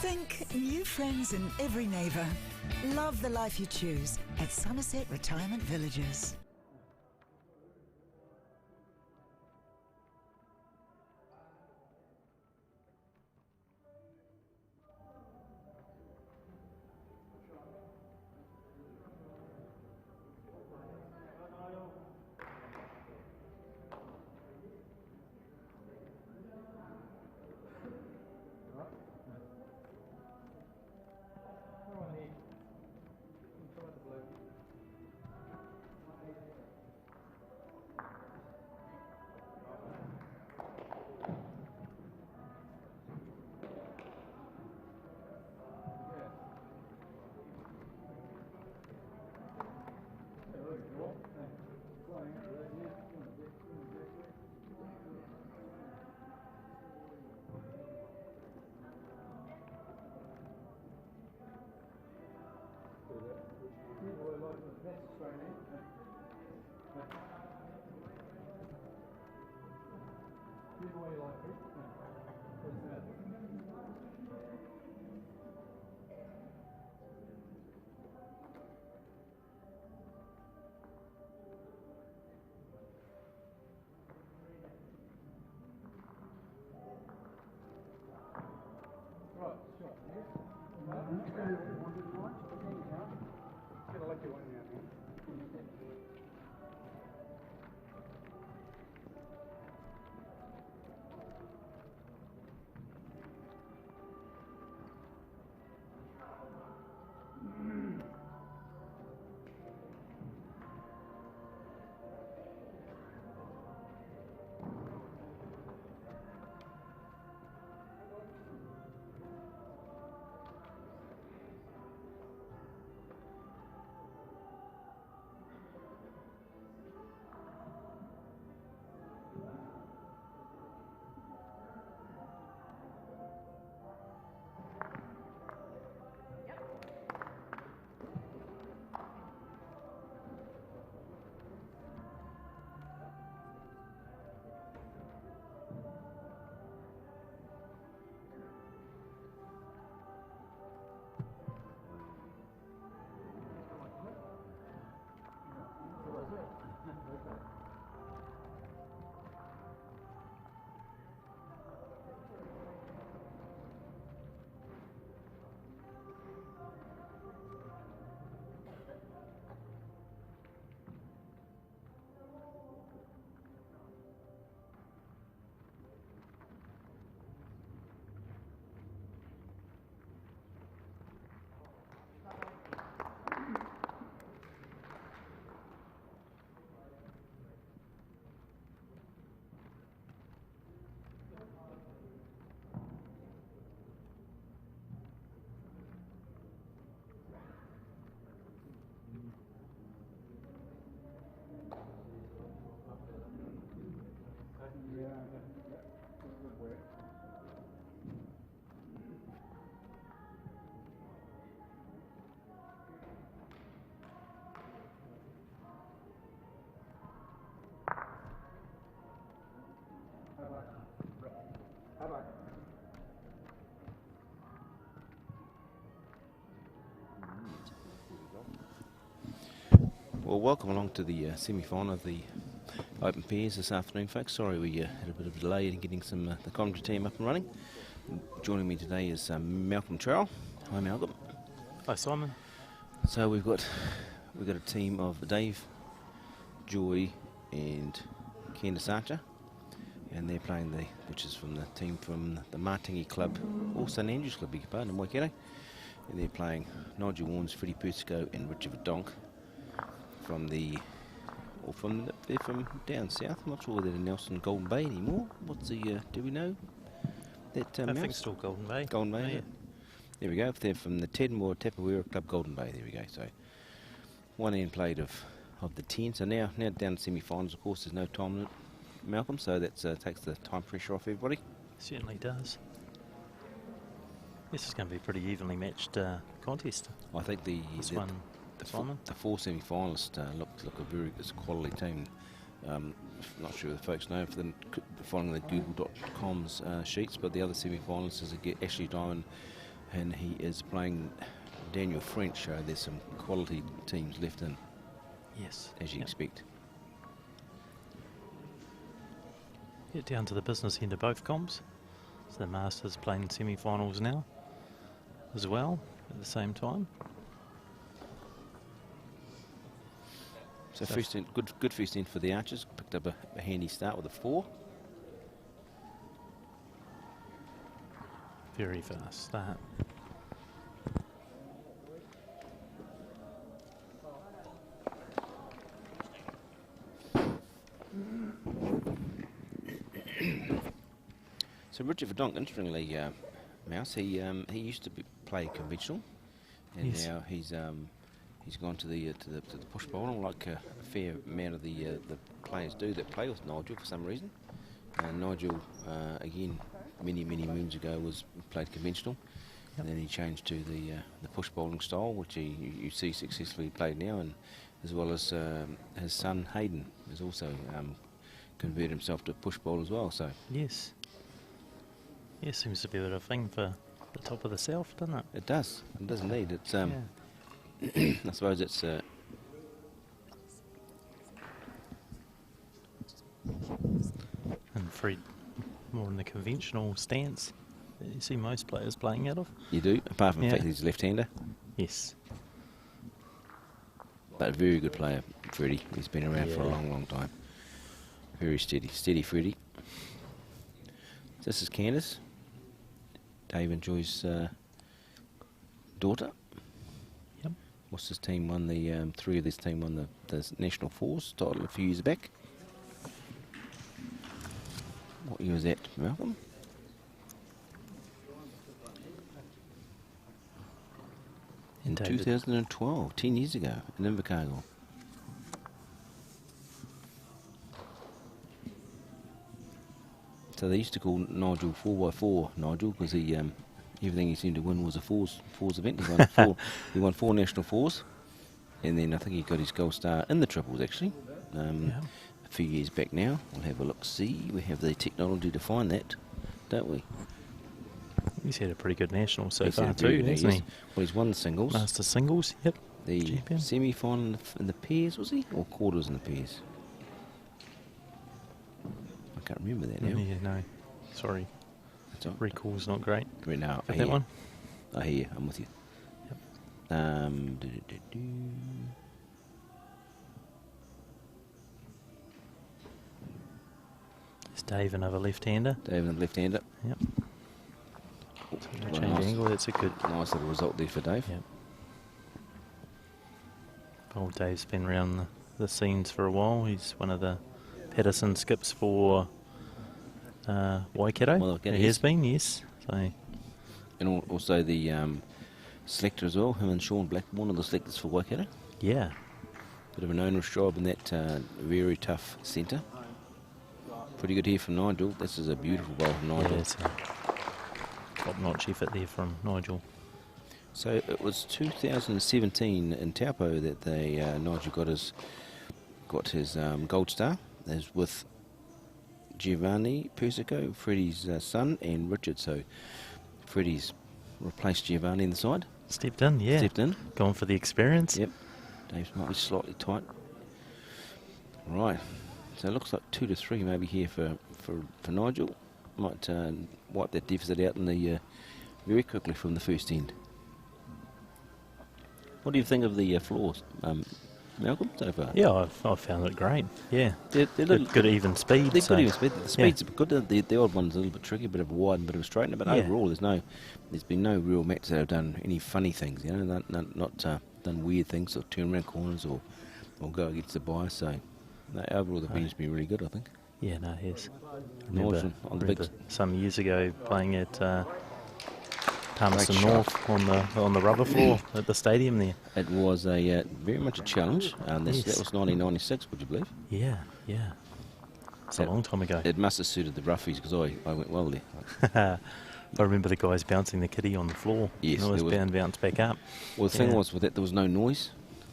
Think new friends and every neighbour. Love the life you choose at Summerset Retirement Villages. Well, welcome along to the semi-final of the Open Pairs this afternoon, folks. Sorry we had a bit of a delay in getting the commentary team up and running. Joining me today is Malcolm Trowell. Hi, Malcolm. Hi, Simon. So we've got a team of Dave, Joy, and Candice Archer, and they're playing which is from the team from the Martingi Club, or St Andrews Club, beg your pardon, in Waikato, and they're playing Nigel Warnes, Freddie Persico, and Richard Verdonk. They're from down south. I'm not sure whether they're Nelson Golden Bay anymore. What's the, do we know? That, I think it's still Golden Bay. Golden Bay, yeah. There we go. If they're from the Tedmore Tapawera Club, Golden Bay, there we go. So one end played of the 10. So now down to semi-finals, of course, there's no time limit, Malcolm, so that takes the time pressure off everybody. Certainly does. This is going to be a pretty evenly matched contest. I think the four semi-finalists look a very quality team. Not sure if the folks know for them following the Google.com's sheets, but the other semi-finalists is Ashley Diamond, and he is playing Daniel French, so there's some quality teams left in, Yes. as you expect. Get down to the business end of both comps. So the Masters playing semi-finals now as well at the same time. So first end, good first end for the Archers. Picked up a handy start with a 4. Very fast start. So Richard Verdonk, interestingly, Mouse, he used to play conventional, and Yes. now he's gone to the push bowling, like a fair amount of the players do that play with Nigel for some reason. Nigel, again, many moons ago played conventional, and then he changed to the push bowling style, which you see successfully played now, and as well as his son Hayden has also converted himself to a push bowl as well. So Yes. Yeah, seems to be a bit of a thing for the top of the south, doesn't it? it does indeed. It's Yeah. I suppose it's And Fred more in the conventional stance that you see most players playing out of. you do, apart from the Yeah. fact that he's a left-hander, Yes. but a very good player, Freddie. He's been around for a Yeah. long time. Very steady Freddie. This is Candace, Dave and Joy's daughter. Yep. What's his team won the 3 of this team won the National Fours title a few years back. What year was that, Malcolm? In David. 2012, 10 years ago, in Invercargill. So they used to call Nigel 4x4 Nigel, because he everything he seemed to win was a fours event. He won 4 National Fours, and then I think he got his gold star in the triples actually. Yeah. A few years back now. We'll have a look. See, we have the technology to find that, don't we? He's had a pretty good national so He's had far a very too, good- hasn't he? Well, he's won the singles, Master singles, yep. the champion. semi-final in the pairs, was he, or quarters in the pairs? I can't remember that now. Yeah, no. Sorry. That's all right. Recall's not great Right now, for I that hear. one. I hear you. I'm with you. Yep. It's Dave, another left-hander. Dave, the left-hander. Yep. Oh, No well, change angle, that's a good. nice little result there for Dave. Yep. Old Dave's been around the scenes for a while. He's one of the Patterson skips for Waikato. Well, He has been, yes. So And also the selector as well, him and Sean Black, one of the selectors for Waikato. yeah, Bit of an onerous job in that very tough centre. Pretty good here from Nigel. This is a beautiful bowl from yeah, Nigel. it's a top-notch effort there from Nigel. So it was 2017 in Taupo that they Nigel got his gold star. As with Giovanni Persico, Freddie's son, and Richard. So Freddie's replaced Giovanni in the side. Stepped in, yeah. Stepped in. Gone for the experience. Yep. Dave's might be slightly tight. Right. So it looks like 2 to 3 maybe here for Nigel. Might wipe that deficit out in the very quickly from the first end. What do you think of the floors, Malcolm, so far? Yeah, I've found it great. Yeah, They're little, good even speed. they're so good even speed. The speed's good. The odd one's a little bit tricky, a bit of a wide and a bit of a straightener. But Yeah. overall, there's been no real mats that have done any funny things. You know, not done weird things or turn around corners or go against the bias. So no, overall, the bean's been really good, I think. Yeah, no, he is. North on the big. Remember some years ago playing at Palmerston Great North on the rubber floor at the stadium there. It was a very much a challenge. That Yes. was 1996, would you believe? Yeah, yeah. It's a That- long time ago. It must have suited the roughies because I went well there. I remember the guys bouncing the kitty on the floor. Yes, and always there was- bounce back up. Well, the thing Yeah. was with that, there was no noise.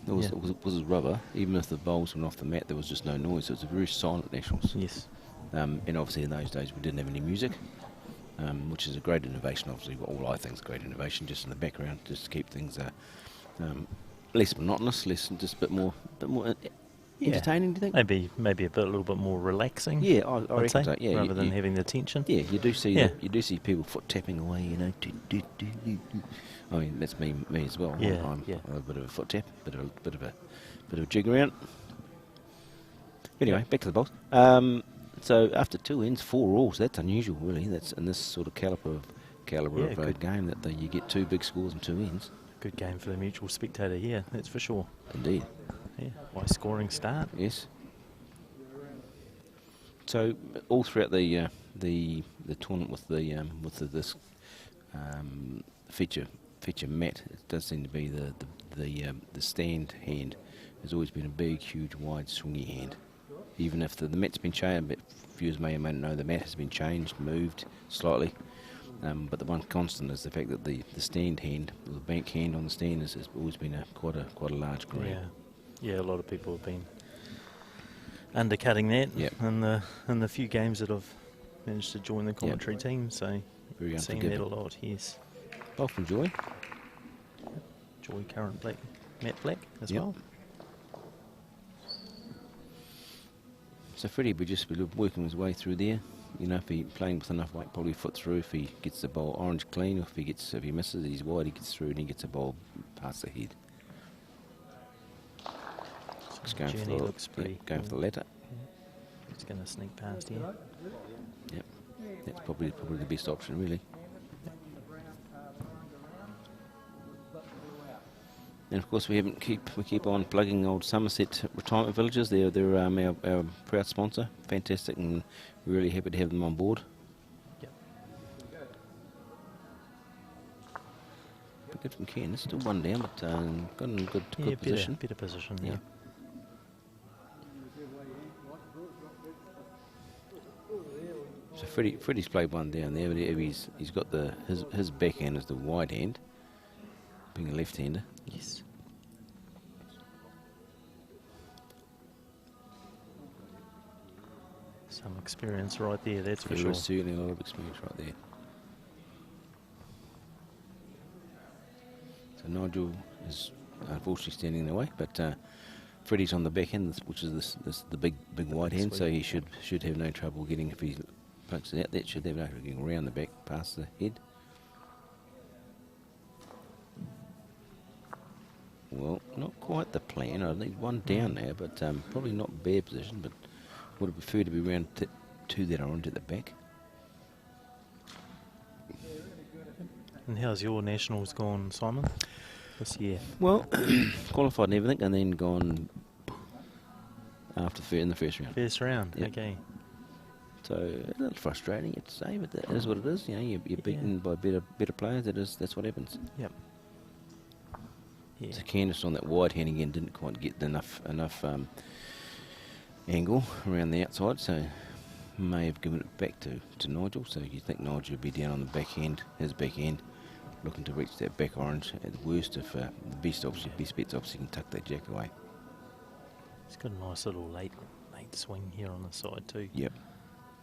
Yeah. It was rubber. Even if the bowls went off the mat, there was just no noise. So it was a very silent Nationals. Yes. And obviously in those days we didn't have any music. which is a great innovation. Obviously, all I think is great innovation, just in the background, just to keep things less monotonous, just a bit more entertaining. Do you think? Maybe a little bit more relaxing. Yeah, I reckon say, so. Yeah, rather than having the tension. Yeah, you do see Yeah. you do see people foot tapping away. You know, I mean that's me as well. Yeah, I'm yeah. a bit of a foot tap, bit of a jig around. Anyway, back to the box. So after 2 ends, 4 alls. That's unusual, really. That's in this sort of calibre of good. game that you get 2 big scores and 2 ends. Good game for the mutual spectator here, that's for sure. Indeed. Yeah, high scoring start. Yes. So all throughout the tournament with this feature mat, it does seem to be the stand hand has always been a big, huge, wide, swingy hand. Even if the mat's been changed, but viewers may or may not know the mat has been changed, moved slightly. But the one constant is the fact that the stand hand, or the bank hand on the stand, has always been quite a large green. Yeah, a lot of people have been undercutting that in the few games that I've managed to join the commentary team. So Very seeing that a lot, yes. Both from Joy. Joy current matte black as well. So Freddie will just be working his way through there. You know, if he's playing with enough weight, probably foot through. If he gets the bowl orange clean, or if he misses, he's wide. He gets through and he gets a bowl past the head. Just going for the latter. He's going to sneak past here. Yep, that's probably the best option, really. And of course, we keep on plugging old Summerset Retirement Villages. They're our proud sponsor. Fantastic, and we're really happy to have them on board. Yep. But good from Ken. It's still 1 down, but got in a good position. Better position. Yeah. So Freddie's played 1 down there, but he's got his backhand is the wide hand, being a left-hander. Yes. Some experience right there, that's for sure. There is certainly a lot of experience right there. So Nigel is unfortunately standing in the way, but Freddie's on the back end, which is the big wide hand, so he should have no trouble getting, if he punches it out, that should have no trouble getting around the back past the head. Well, not quite the plan. I think 1 down now, but probably not bad position, but would have preferred to be around to that orange at the back. And how's your nationals gone, Simon, this year? Well, qualified and everything, and then gone in the first round. First round, Yep. okay. So a little frustrating, you'd say, but that is what it is. You know, you're beaten by better players. That's what happens. Yep. Yeah. So Candice on that wide hand again didn't quite get enough angle around the outside, so may have given it back to Nigel. So you think Nigel would be down on the back end, his back end, looking to reach that back orange. At the worst, if the best bet's obviously can tuck that jack away. It's got a nice little late swing here on the side too. Yep.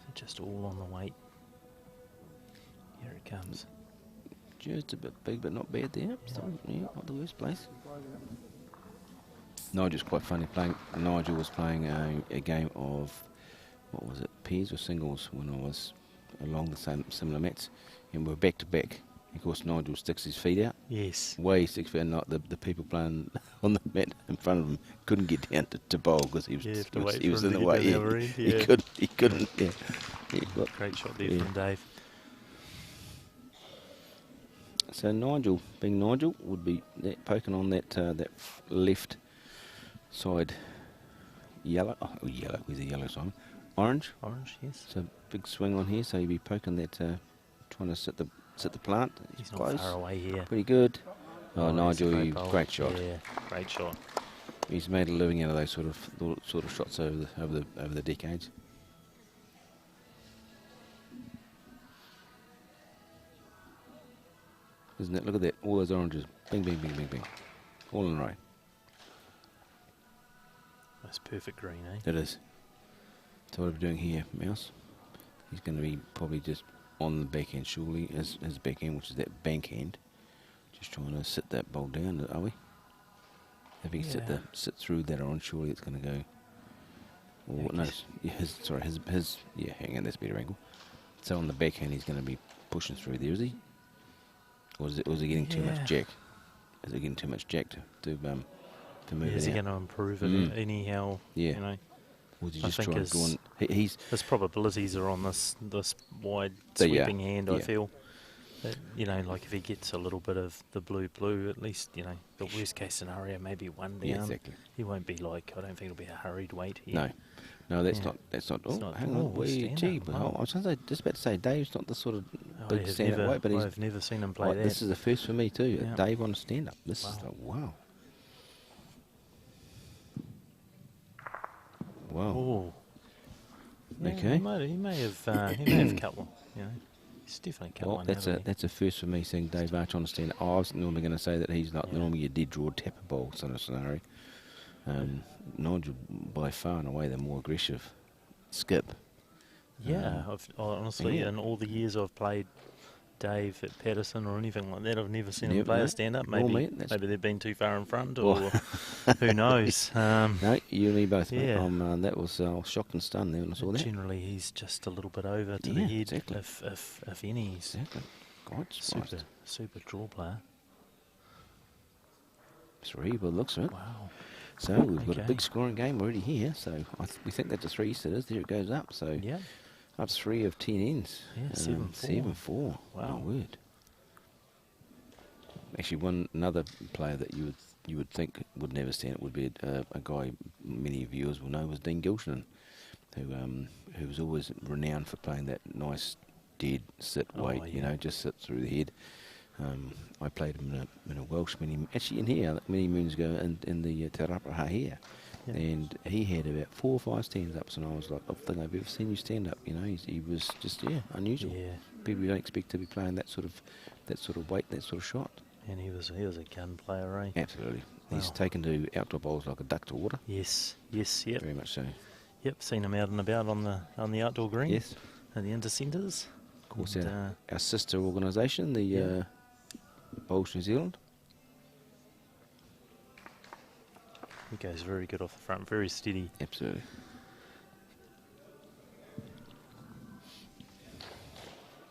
So just all on the weight. Here it comes. Just a bit big, but not bad there. So, yeah, not the worst place. Nigel's quite funny playing. Nigel was playing a game of, what was it, pairs or singles when I was along the similar mats, and we're back to back. Of course, Nigel sticks his feet out. Yes. Way 6 feet, and the people playing on the mat in front of him couldn't get down to bowl because he was in the way. Yeah. He couldn't. Yeah. Great shot there from Dave. So Nigel, being Nigel, would be poking on that left side yellow. Oh, yellow. Where's the yellow, Simon? Orange. Orange, yes. So big swing on here. So you'd be poking that, trying to sit the plant. He's close. not far away here. Pretty good. Oh, Nigel, great shot. Yeah, great shot. He's made a living out of those sort of shots over the decades. Isn't it? Look at that. All those oranges. Bing, bing, bing, bing, bing. All in a row. That's perfect green, eh? It is. So what are we doing here, Mouse? He's going to be probably just on the backhand, surely, his backhand, which is that bankhand. Just trying to sit that ball down, are we? If he can sit through that on, surely it's going to go. Or no, his hang on, that's a better angle. So on the backhand, he's going to be pushing through there, is he? Or is he getting too much jack? Is it getting too much jack to move it? Is he going to improve it anyhow? Yeah. You know. Or he just try to go on? His probabilities are on this wide sweeping hand. I feel. That, you know, like if he gets a little bit of the blue, at least, you know, the worst case scenario, maybe one down. Yeah, exactly. He won't be like, I don't think it'll be a hurried wait here. No, that's not. Hang on, I was just about to say, Dave's not the sort of big stand-up weight, but I've never seen him play that. This is the first for me too. Yeah. Dave on a stand-up. This is like wow. Oh. Yeah, Okay. He may have cut one. You know, he's definitely cut one. That's a first for me seeing Dave Arch on a stand-up. I was normally going to say that he's not normally a dead draw tapper ball sort of scenario. Nigel, by far and away, the more aggressive skip. Yeah, honestly, in all the years I've played Dave at Patterson or anything like that, I've never seen him play a stand-up. Maybe they've been too far in front, or who knows. No, you and me both. Yeah. That was shocked and stunned there when I saw that. Generally, he's just a little bit over to the head, exactly. if any. Exactly. God, super draw player. 3 by the looks of it. Wow. So we've got a big scoring game already here. So we think that's a 3 sitters. There it goes up. So up 3 of 10 ends. Yeah, 7-4. 7-4. Wow. My word. Actually, another player that you would think would never stand it would be a guy many of viewers will know was Dean Gilshan, who was always renowned for playing that nice dead sit weight. You know, just sit through the head. I played him in a Welsh many moons ago in the Te Rapaha here. Yeah. And he had about 4 or 5 stand-ups, and I was like, I don't think I've ever seen you stand up. You know, he was just unusual. Yeah. People you don't expect to be playing that sort of weight, that sort of shot. And he was a gun player, eh? Absolutely. Wow. He's taken to outdoor bowls like a duck to water. Yes, yep. Very much so. Yep, seen him out and about on the outdoor green. Yes. And the intercenters. Of course, our sister organisation, the Bowls New Zealand. He goes very good off the front, very steady. Absolutely.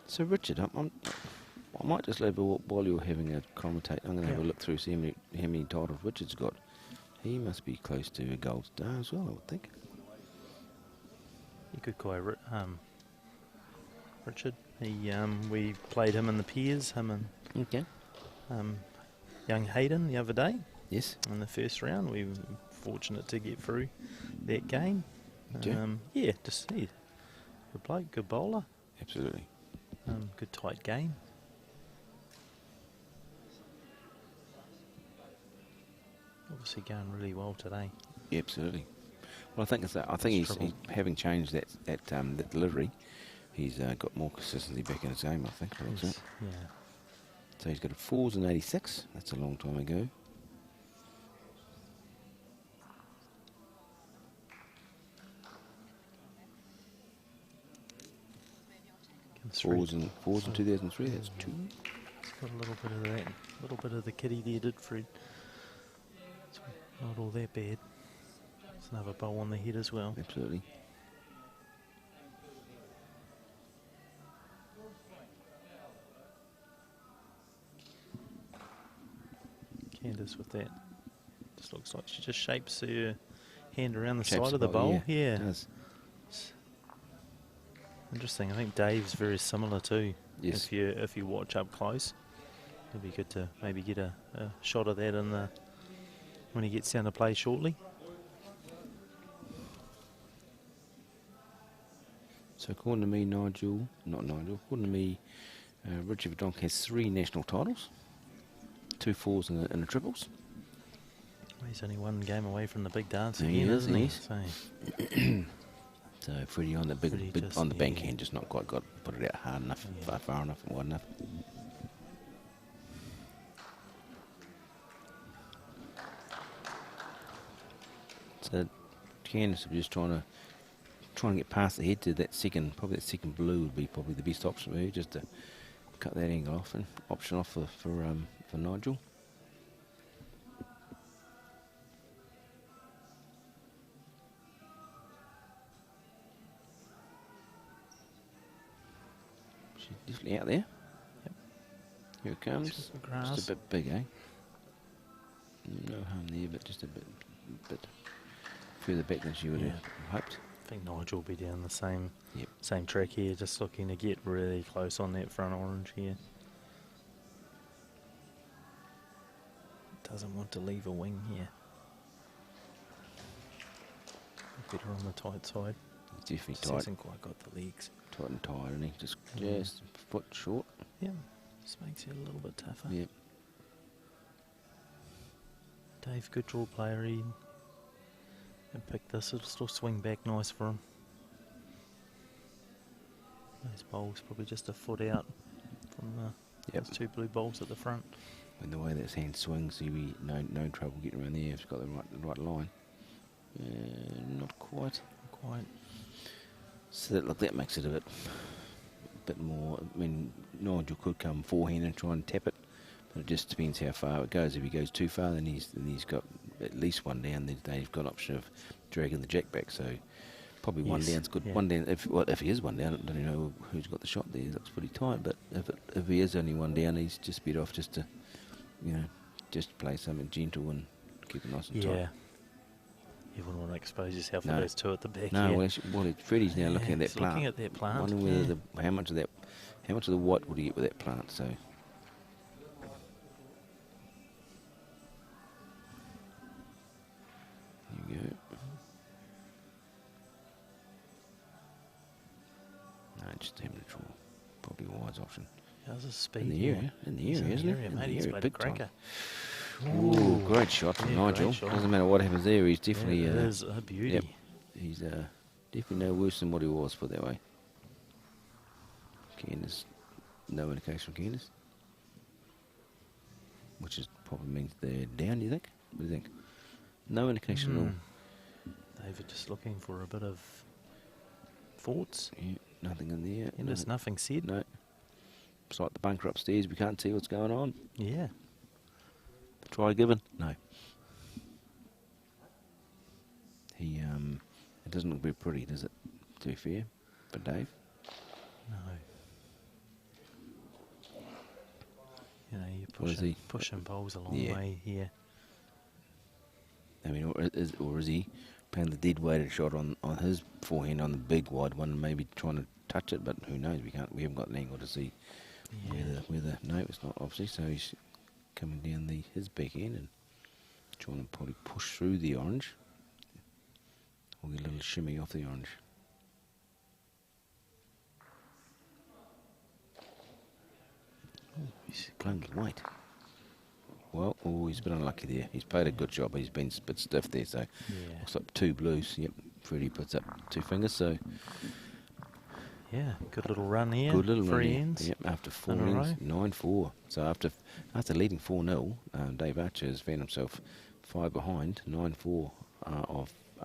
So Richard, I might just leave while you're having a commentate. I'm going to have a look through, see how many titles Richard's got. He must be close to a gold star as well, I would think. You could call Richard. We played him in the Peers, him and young Hayden the other day. Yes. In the first round, we were fortunate to get through that game. Good bloke, good bowler. Absolutely. Good tight game. Obviously going really well today. Yeah, absolutely. Well, I think he's having changed that delivery. He's got more consistency back in his game, I think. Yes. Yeah. So he's got a 4s in 86. That's a long time ago. Fours in 2003. That's 2. It's got a little bit of that, a little bit of the kitty there, did Fred. It's not all that bad. It's another bowl on the head as well. Absolutely. Candace with that. Just looks like she just shapes her hand around the side of the bowl. Yeah. It does. Interesting. I think Dave's very similar too. Yes. If you watch up close, it'd be good to maybe get a shot of that when he gets down to play shortly. So according to me, according to me, Richard Verdonk has 3 national titles, 2 4s and a triples. Well, he's only 1 game away from the big dance again, isn't he? So Freddie on the bankhand, just not quite put it out hard enough, far enough and wide enough. So Candace is just trying to trying to get past the head to that second, probably that second blue would be probably the best option for her, just to cut that angle off and option off for Nigel. She's definitely out there. Yep. Here it comes. Just the grass. Just a bit big, eh? No harm there, but just a bit further back than she would have hoped. I think Nigel will be down the same Yep. same track here, just looking to get really close on that front orange here. Doesn't want to leave a wing here. Better on the tight side. He's definitely Just tight. hasn't quite got the legs. Tight and tired, and he just a foot short. Yeah, just makes it a little bit tougher. Yep. Dave, good draw player. He can pick this. It'll still swing back nice for him. Those bowls probably just a foot out from those two blue bowls at the front. And the way that his hand swings, he'll be no trouble getting around there if he's got the right line. Not quite. Quite. So that makes it a bit more. I mean, Nigel could come forehand and try and tap it, but it just depends how far it goes. If he goes too far, then he's got at least one down. Then they've got an option of dragging the jack back. So probably one down's good. Yeah. One down. If he is one down, I don't know who's got the shot there. It looks pretty tight. But if he is only one down, he's just better off just to, just play something gentle and keep it nice and tight. Yeah. You wouldn't want to expose yourself to those two at the back. No, well, Freddie's now looking at that plant. Looking at that plant. Wondering whether how much of the white would he get with that plant? So. There you go. No, just having a draw. Probably a wise option. How's his speed? In the area, isn't it? In the area, he's played a cracker. Ooh, great shot from Nigel. Doesn't matter what happens there, he's definitely... it is a beauty. Yep, he's definitely no worse than what he was, put that way. Candace, no indication from Candace. Which is probably means they're down, do you think? What do you think? No indication at all. David just looking for a bit of thoughts. Yeah, nothing in there. And there's nothing said. No. It's like the bunker upstairs, we can't see what's going on. Yeah. Try given? No. It doesn't look very pretty, does it? To be fair, for Dave. No. You're pushing bowls a long way here. I mean, or is he playing the dead weighted shot on his forehand on the big wide one, maybe trying to touch it? But who knows? We haven't got an angle to see whether. No, it's not obviously. So he's coming down his backhand and trying to probably push through the orange. Or get a little shimmy off the orange. He's playing with white. Well, he's been unlucky there. He's played a good job. He's been a bit stiff there, so looks like two blues. Yep, Freddie puts up two fingers, so... Yeah, good little run here. Good little run here. Ends. Yep, after 4 ends, 9-4. So after leading 4-0, Dave Archer has found himself 5 behind, 9-4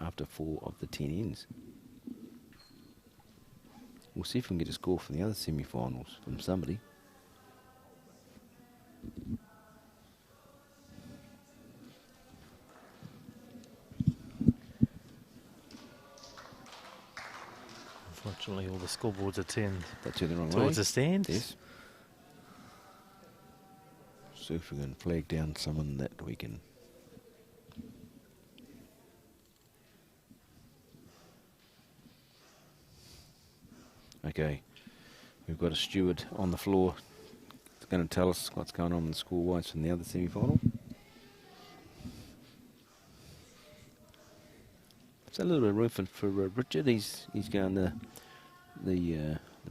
after 4 of the 10 ends. We'll see if we can get a score from the other semi-finals from somebody. Unfortunately, all the scoreboards are turned the wrong way. Towards the stands. Yes. So if we can flag down someone that we can... Okay, we've got a steward on the floor. It's going to tell us what's going on in the score-wise from the other semi-final. It's a little bit of room for Richard. He's going the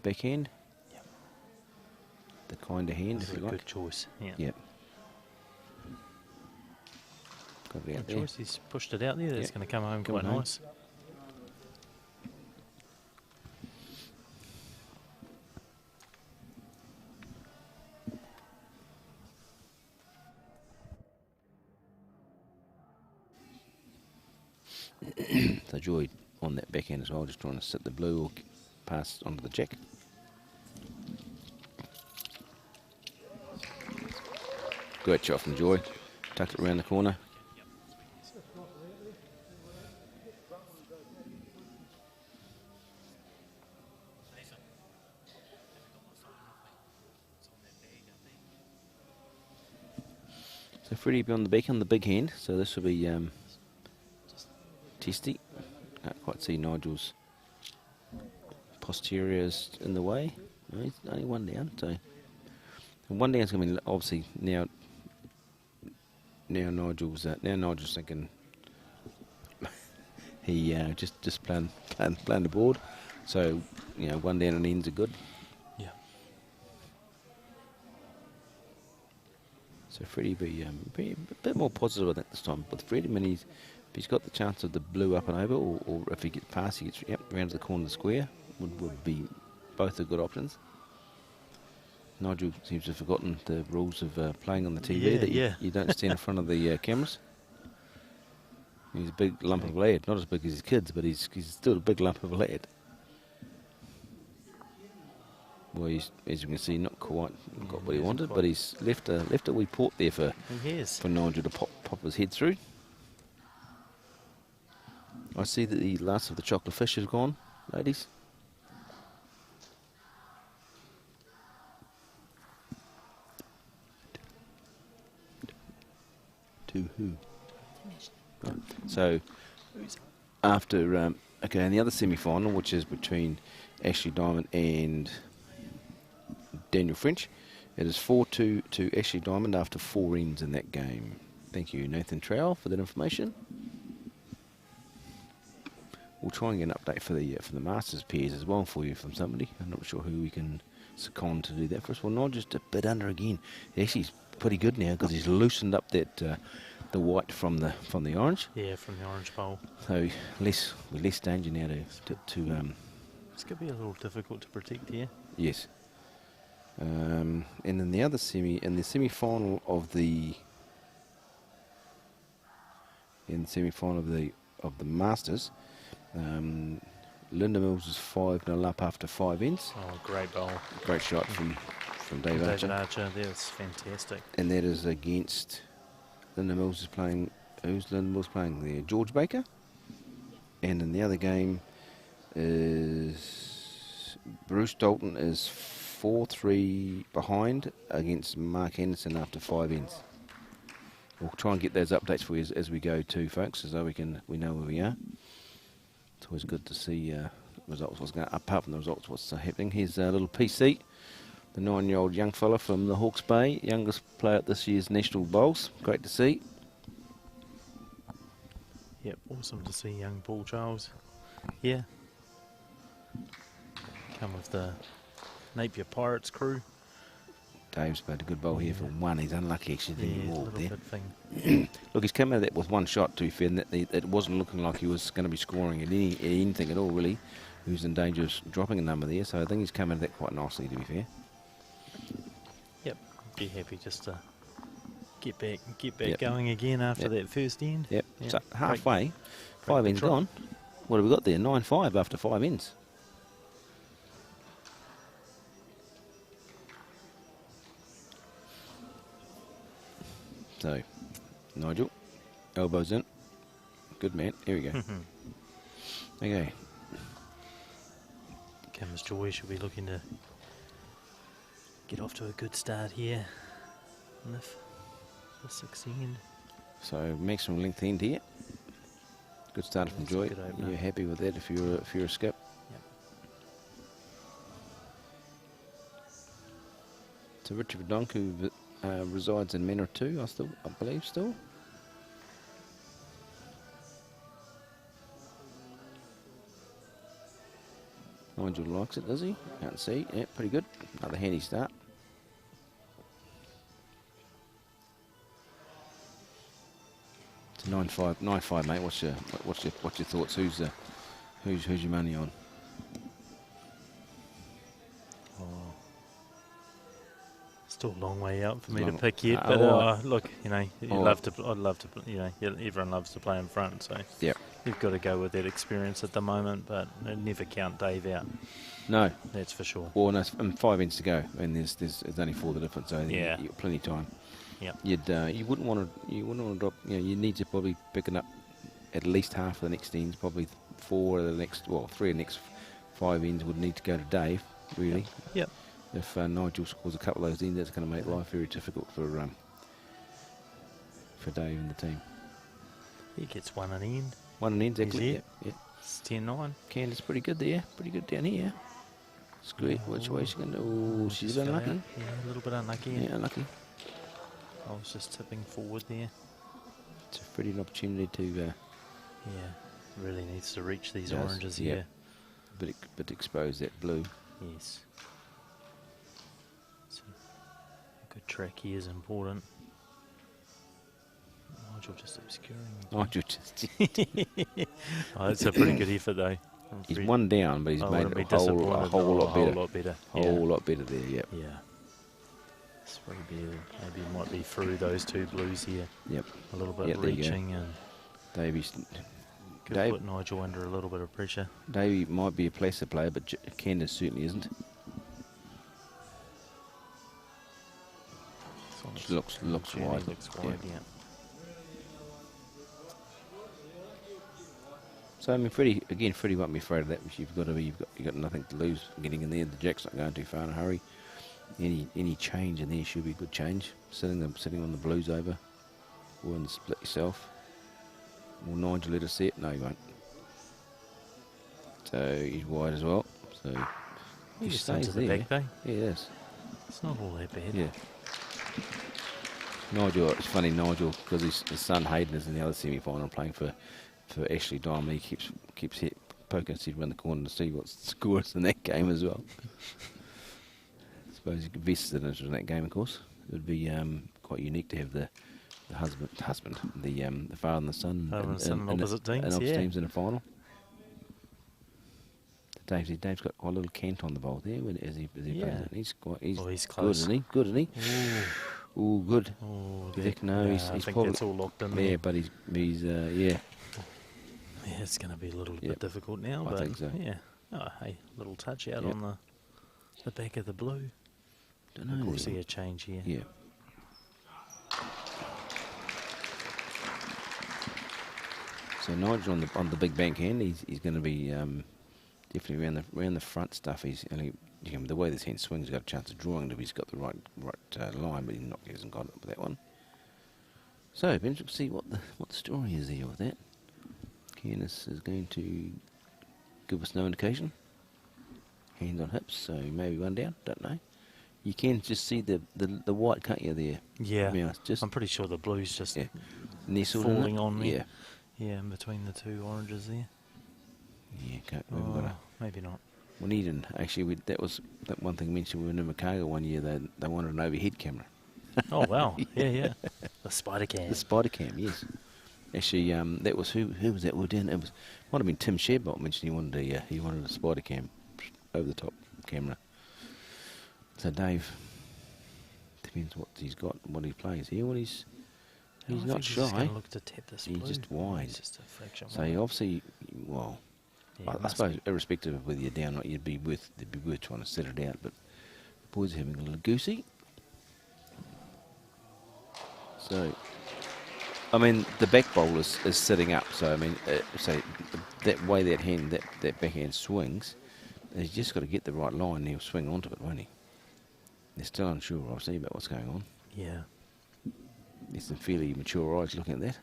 backhand. Yep. The kinder hand, if you like. Good choice. Yeah. Yep. Got it out Good there. choice. He's pushed it out there. That's going to come home quite nice. So Joy on that backhand as well, just trying to sit the blue or pass onto the jack. Great shot from Joy. Tucked it around the corner. So Freddie be on the back on the big hand, so this will be testy. Can't quite see Nigel's posteriors in the way. No, he's only one down, so and one down's going to be obviously now. Now Nigel's thinking he just playing the board, so you know one down and ends are good. Yeah. So Freddie be a bit more positive I think this time with Freddie. I mean if he's got the chance of the blue up and over, or if he gets past, he gets round to the corner of the square. Would be both the good options. Nigel seems to have forgotten the rules of playing on the TV, that you don't stand in front of the cameras. He's a big lump of lad, not as big as his kids, but he's still a big lump of lad. Well, he's, as you can see, not quite got what he wanted, but he's left a wee port there for Nigel to pop his head through. I see that the last of the chocolate fish is gone, ladies. To who? Right. So after okay, and the other semi-final, which is between Ashley Diamond and Daniel French, it is 4-2 to Ashley Diamond after 4 ends in that game. Thank you, Nathan Trowell, for that information. We'll try and get an update for the Masters pairs as well for you from somebody. I'm not sure who we can second to do that for us. Well, not just a bit under again. Ashley's pretty good now because he's loosened up that the white from the orange. Yeah, from the orange bowl. So less danger now to it's going to be a little difficult to protect here. Yes. And in the semi-final of the Masters, Linda Mills is 5-0 up after 5 ends. Oh, great bowl. Great shot from David Archer. David Archer, that was fantastic. And that is against Linda Mills is playing. Who's Linda Mills playing there? George Baker. And in the other game is Bruce Dalton is 4-3 behind against Mark Henderson after 5 ends. We'll try and get those updates for you as we go too, folks, so we know where we are. It's always good to see results. What's going apart from the results, what's happening. Here's a little PC, the 9-year-old young fella from the Hawke's Bay, youngest player at this year's National Bowls. Great to see. Yep, awesome to see young Paul Charles. Yeah, come with the Napier Pirates crew. Dave's played a good bowl here for 1. He's unlucky actually to get more there. Thing. Look, he's come out of that with 1 shot, to be fair, and it wasn't looking like he was going to be scoring at anything at all, really. He was in danger of dropping a number there, so I think he's come out of that quite nicely, to be fair. Yep, be happy just to get back going again after that first end. Yep, so halfway, 5 ends gone. What have we got there? 9-5 after 5 ends. So, Nigel, elbows in. Good man. Here we go. Okay. Cameron's Joy should be looking to get off to a good start here in the 6th end. So, maximum length end here. Good start from Joy. You're happy with that if you're a skip? Yep. So, Richard Verdonk, who resides in Manor 2, I believe still. Nigel likes it, does he? Can't see. Yeah, pretty good. Another handy start. It's 9-5, mate. What's your thoughts? Who's your money on? Still a long way out for me to pick yet, but look, you know, I'd love to, you know, everyone loves to play in front, so yeah, You've got to go with that experience at the moment, but never count Dave out. No. That's for sure. Well, no, and 5 ends to go, and there's only 4 the difference, so yeah. you've got plenty of time. Yep. You wouldn't want to drop. You need to probably pick it up at least half of the next ends, probably 4 of the next, 3 of the next 5 ends would need to go to Dave, really. Yep. If Nigel scores a couple of those ends, that's going to make life very difficult for Dave and the team. He gets 1 an end. 1 an end, exactly. Yeah. It's 10-9. Candace pretty good there. Pretty good down here. Square. Which way is she going to? Oh, she's a bit unlucky. Yeah, a little bit unlucky. Yeah, unlucky. I was just tipping forward there. It's a pretty good opportunity to. Yeah, really needs to reach these oranges here. But expose that blue. Yes. So a good track here is important. Nigel just obscuring. Nigel just. Oh, it's a pretty good effort though. He's 1 down, but he's made it a whole lot better. Whole lot better there. Yep. Yeah. It's pretty good. Maybe it might be through those 2 blues here. Yep. A little bit reaching and. Davy's. Could put Nigel under a little bit of pressure. Davey might be a placer player, but Candace certainly isn't. Looks wide. Looks wide, yeah. So I mean, Freddie won't be afraid of that. You've got nothing to lose getting in there. The jack's not going too far in a hurry. Any change in there should be a good change. Sitting on the blues over, or in the split yourself. Will Nigel let us see it? No, he won't. So he's wide as well. So he stays there. Back though. Yeah, it is. It's not all that bad. Yeah. Nigel, it's funny, Nigel, because his son Hayden is in the other semi-final playing for Ashley Diamond. He keeps poking his head around the corner to see what the score is in that game as well. I suppose he could vested in that game, of course. It would be quite unique to have the father and the son in opposite teams in a final. Dave's got quite a little cant on the ball there as he plays it. He's close. Good, isn't he? Good, isn't he? Ooh, good. Oh, he's I think probably, that's all locked in there. Yeah, but he's Yeah, it's going to be a little bit difficult now. I think so. Yeah. Oh, hey, little touch out on the back of the blue. Don't know. We'll see a change here. Yeah. So Nigel on the big bank hand, he's going to be definitely around the front stuff. The way this hand swings, he's got a chance of drawing it if he's got the right line, but he hasn't got it with that one. So it'll be interesting to see what the story is here with that. Candace is going to give us no indication. Hand on hips, so maybe 1 down. Don't know. You can just see the white, can't you? There. Yeah. I'm pretty sure the blue's just nestled falling on me. Yeah. Yeah, in between the 2 oranges there. Yeah, maybe not. We need actually. That one thing I mentioned. We were in Makaga one year. They wanted an overhead camera. Oh wow! Yeah. The spider cam. The spider cam, yes. Actually, that was who was that? We were down. It might have been Tim Sherbot mentioned he wanted a spider cam, over the top camera. So Dave, depends what he's got, what he plays here. He's not shy. He's going to look to tap this blue. He's just wide. He's just a fraction so wide. Obviously, well. Yeah, I suppose, irrespective of whether you're down or not, it'd be worth trying to set it out. But the boys are having a little goosey. So, I mean, the back bowl is sitting up. So, I mean, that way that backhand swings, he's just got to get the right line and he'll swing onto it, won't he? They're still unsure, obviously, about what's going on. Yeah. There's some fairly mature eyes looking at that.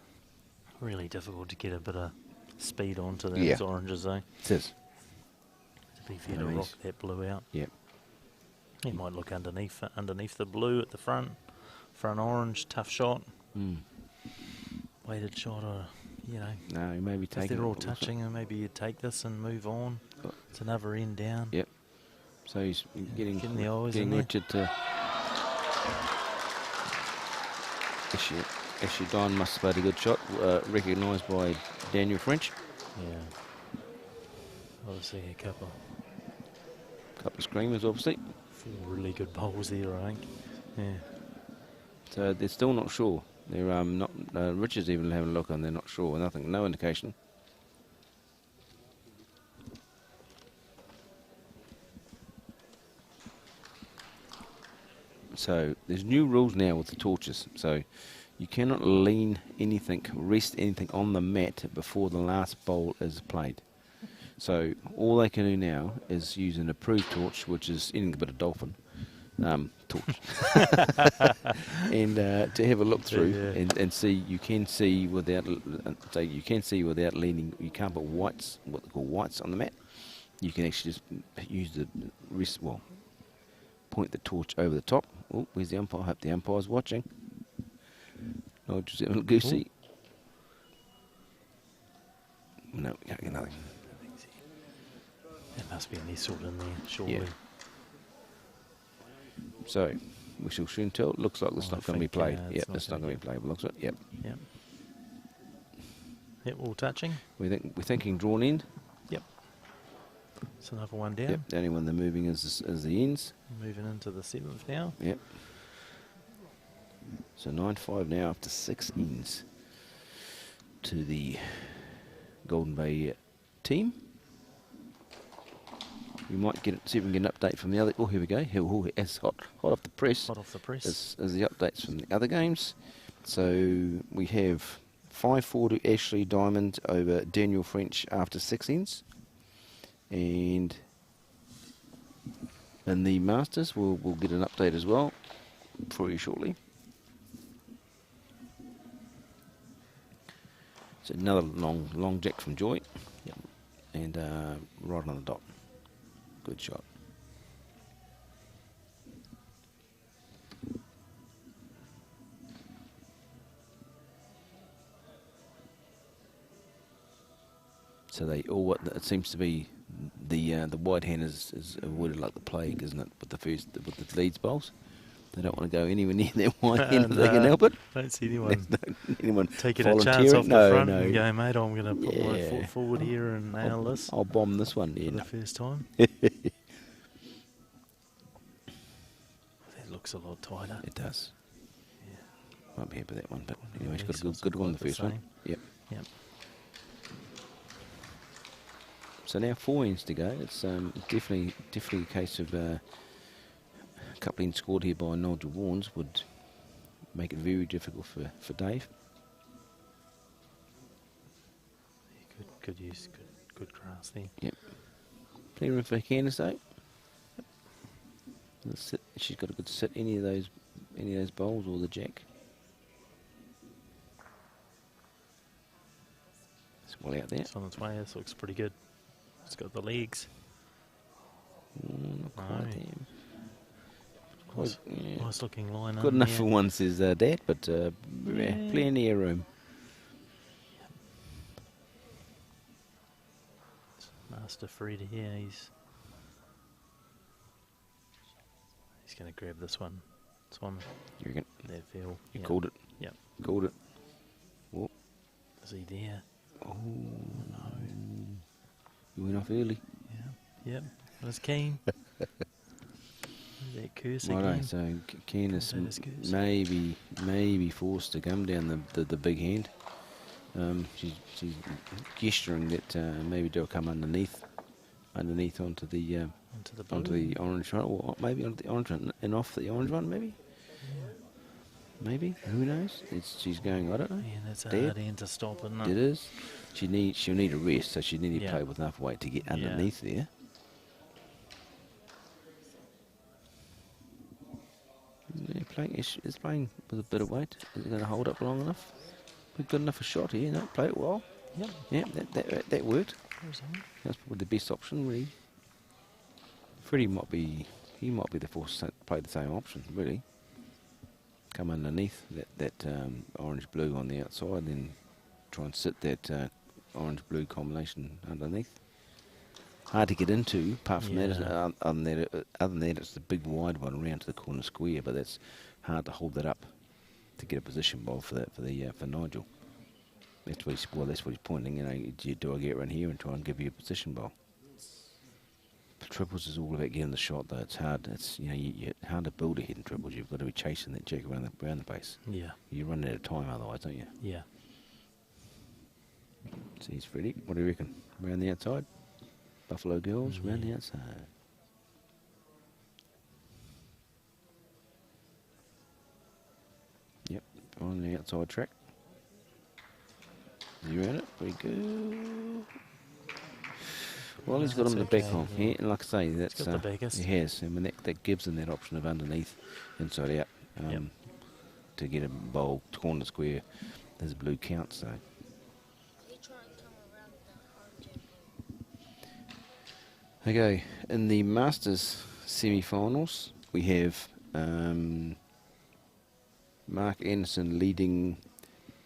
Really difficult to get a bit of speed onto those oranges, though. It is. To be fair, to rock that blue out. Yep. He might look underneath the blue at the front orange, tough shot. Weighted shot, or No, he may be taking. If they're all touching, and maybe you take this and move on. It's another end down. Yep. So he's getting the eyes getting Richard to. Ashley Don must have played a good shot, recognised by Daniel French. Yeah. Obviously a couple of screamers, obviously. 4 really good bowls there, I think. Yeah. So they're still not sure. They're not. Richard's even having a look, and they're not sure. No indication. So there's new rules now with the torches. So you cannot lean anything, rest anything on the mat before the last bowl is played. So all they can do now is use an approved torch, which is anything but a dolphin torch, and to have a look through and see. You can see without leaning. You can't put whites, what they call whites, on the mat. You can actually just use the rest. Well, point the torch over the top. Oh, where's the umpire? I hope the umpire's watching. Oh, just a little goosey. Ooh. No, we can't get nothing. There must be any sort in there, surely. Yeah. So, we shall soon tell. It looks like it's not going to be played. Yep, it's not going to be played. Looks like it. Yep. Yep. Yep, all touching. We're thinking drawn end. Yep. It's another one down. Yep. The only one they're moving is the ends. Moving into the 7th now. Yep. So 9-5 now after 6 ends to the Golden Bay team. We might see if we can get an update from the other. Oh, here we go. It's hot off the press. Hot off the press. Is the updates from the other games. So we have 5-4 to Ashley Diamond over Daniel French after 6 ends. And in the Masters, we'll get an update as well for you shortly. So another long jack from Joy. Yep. And right on the dot. Good shot. So they all. It seems to be the wide hand is avoided like the plague, isn't it? With the leads bowls, they don't want to go anywhere near their wide hand if they can help it. Don't see anyone taking a volunteering. chance off the front no. and go, mate, I'm going to put my foot forward here and nail this. I'll bomb this one for the first time. It looks a lot tighter. It does. Yeah. Might be happy with that one, but anyway, he's got a good one the first one. Yep. Yep. So now 4 ends to go. It's definitely a case of a couple ends scored here by Nigel Warnes would make it very difficult for Dave. Yeah, good use, good grass there. Yep. Plenty of room for Candace though. Yep. She's got a good sit any of those bowls or the jack. It's well out there. It's on its way. This looks pretty good. It's got the legs. Not quite there. Nice looking line. Good enough for one, says Dad, but plenty of room. Master Fred here. He's going to grab this one. It's on. You reckon? That feel. You called it. Yep. Called it. Whoa. Is he there? Oh no. You went off early. Yeah. Yep. I was keen. That curse again. Right, so Candace maybe forced to come down the big hand. She's gesturing that maybe they'll come underneath onto the orange one, or maybe onto the orange one and off the orange one, maybe. Yeah. Maybe, who knows? She's going, I don't know. Yeah, that's a hard end to stop, isn't it? It is. She'll need a rest, so she need to play with enough weight to get underneath there. It's playing with a bit of weight. Is it going to hold up long enough? We've got enough a shot here. No, play it well. Yep. Yeah, that worked. That's probably the best option, really. Freddie might be the force to play the same option, really. Come underneath that orange blue on the outside, then try and sit that orange blue combination underneath. Hard to get into. Apart from that, other than that, it's the big wide one around to the corner square. But that's hard to hold that up to get a position ball for Nigel. That's what he's pointing. Do I get around here and try and give you a position ball? For triples is all about getting the shot, though. It's hard. It's hard to build a hit in triples. You've got to be chasing that jack around the base. Yeah. You run out of time otherwise, don't you? Yeah. So he's Freddie. What do you reckon? Around the outside? Buffalo Girls, round the outside. on the outside track. You earn it. Very good. Well, he's got him the back on. Yeah, and like I say, that's got the biggest. he has. I mean, that gives him that option of underneath, inside out, to get a bowl corner square. There's a blue count, so. Okay, in the Masters semi-finals, we have Mark Anderson leading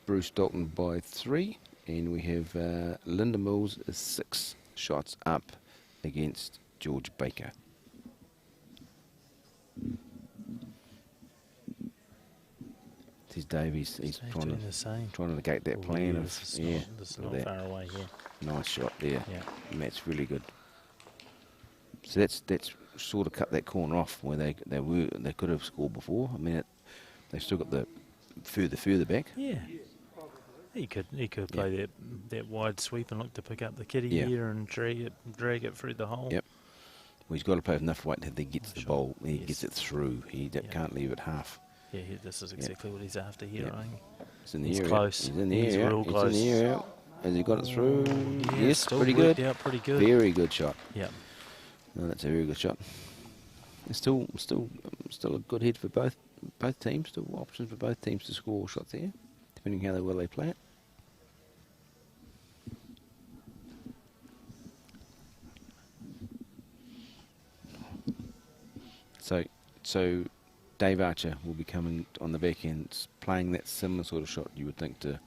Bruce Dalton by 3, and we have Linda Mills is 6 shots up against George Baker. He's Dave. He's trying to negate that plan of this is not far away here. Nice shot there. Yeah, and that's really good. So that's sort of cut that corner off where they could have scored before. I mean, they still got the further back. Yeah. He could play that wide sweep and look to pick up the kitty here and drag it through the hole. Yep. Well, he's got to play with enough weight that he gets the bowl. He gets it through. He can't leave it half. Yeah, this is exactly what he's after here. I think. It's in the he's area. Close. He's in the he's area. Real close. He's in the area. Has he got it through? Yes, still pretty good. Out pretty good. Very good shot. Yeah. No, that's a very good shot. It's still a good hit for both teams. Still options for both teams to score shots there, depending how well they play it. So Dave Archer will be coming on the back end, playing that similar sort of shot. You would think to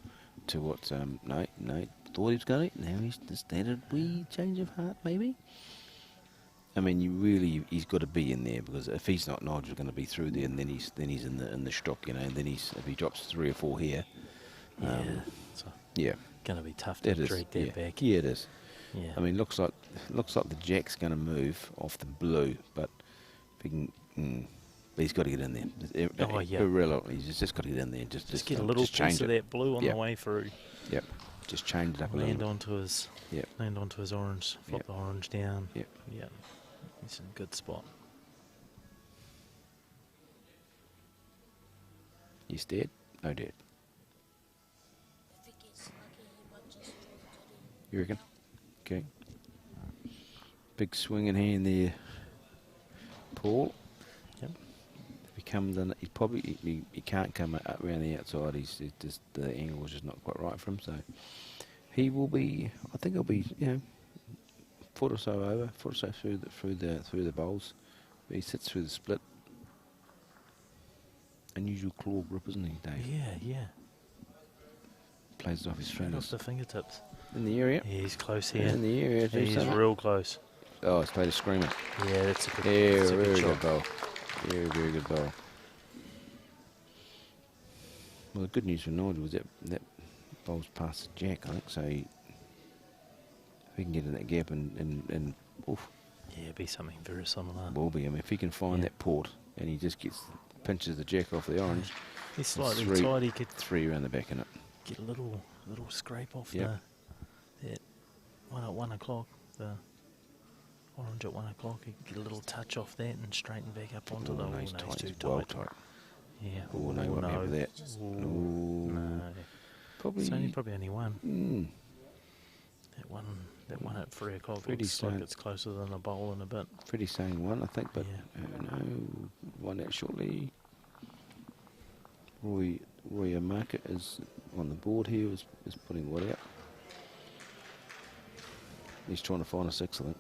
what no thought he was going to. Now he's just had a wee change of heart, maybe. I mean, he's got to be in there, because if he's not, Nigel's going to be through there, and then he's in the stock, you know. And then if he drops 3 or 4 here, going to be tough to drag that back. Yeah, it is. Yeah. I mean, looks like the jack's going to move off the blue, but if he can, but he's got to get in there. He's just got to get in there and just get a little piece of that blue on the way through. Yep. Just change it up a little. Land onto his orange. Flip the orange down. Yep. Yeah. He's in a good spot. You dead? No dead. You reckon? Okay. Big swing in hand there, Paul. Yep. If he comes in, he can't come up around the outside. He's just, the angle is just not quite right for him. So he will be. I think he'll be, foot or so over, foot or so through the bowls. But he sits through the split. Unusual claw grip, isn't he, Dave? Yeah. Plays it off his fingers. Off the fingertips. In the area. Yeah, he's close here. In the area. He's real close. Oh, he's played a screamer. Yeah, that's a good, very good bowl. Very good bowl. Well, the good news for Nigel was that bowl's past the jack, I think, so if he can get in that gap and oof. Yeah, it'd be something very similar. Will be. I mean, if he can find that port and he just pinches the jack off the orange. He's slightly tight. He could 3 around the back in it. Get a little scrape off that one at 1 o'clock. The orange at 1 o'clock. He could get a little touch off that and straighten back up onto the. He's too tight. Yeah. Oh no, won't have that. No. It's probably only one. That one at 3 o'clock looks like it's closer than a bowl in a bit. Freddie's saying 1, I think, but no, 1 out shortly. Roy Market is on the board here, is putting what out. He's trying to find a 6, I think.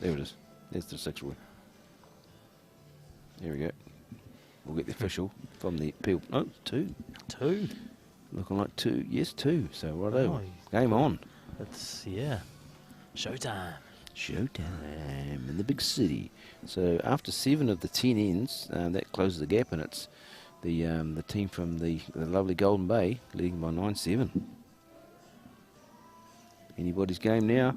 There it is. There's the 6, Roy. There we go. We'll get the official from the people. Oh, 2. 2. Looking like 2. Yes, 2. So righto. Game on. It's showtime. Showtime in the big city. So after 7 of the 10 ends, that closes the gap, and it's the team from the lovely Golden Bay leading by 9-7. Anybody's game now.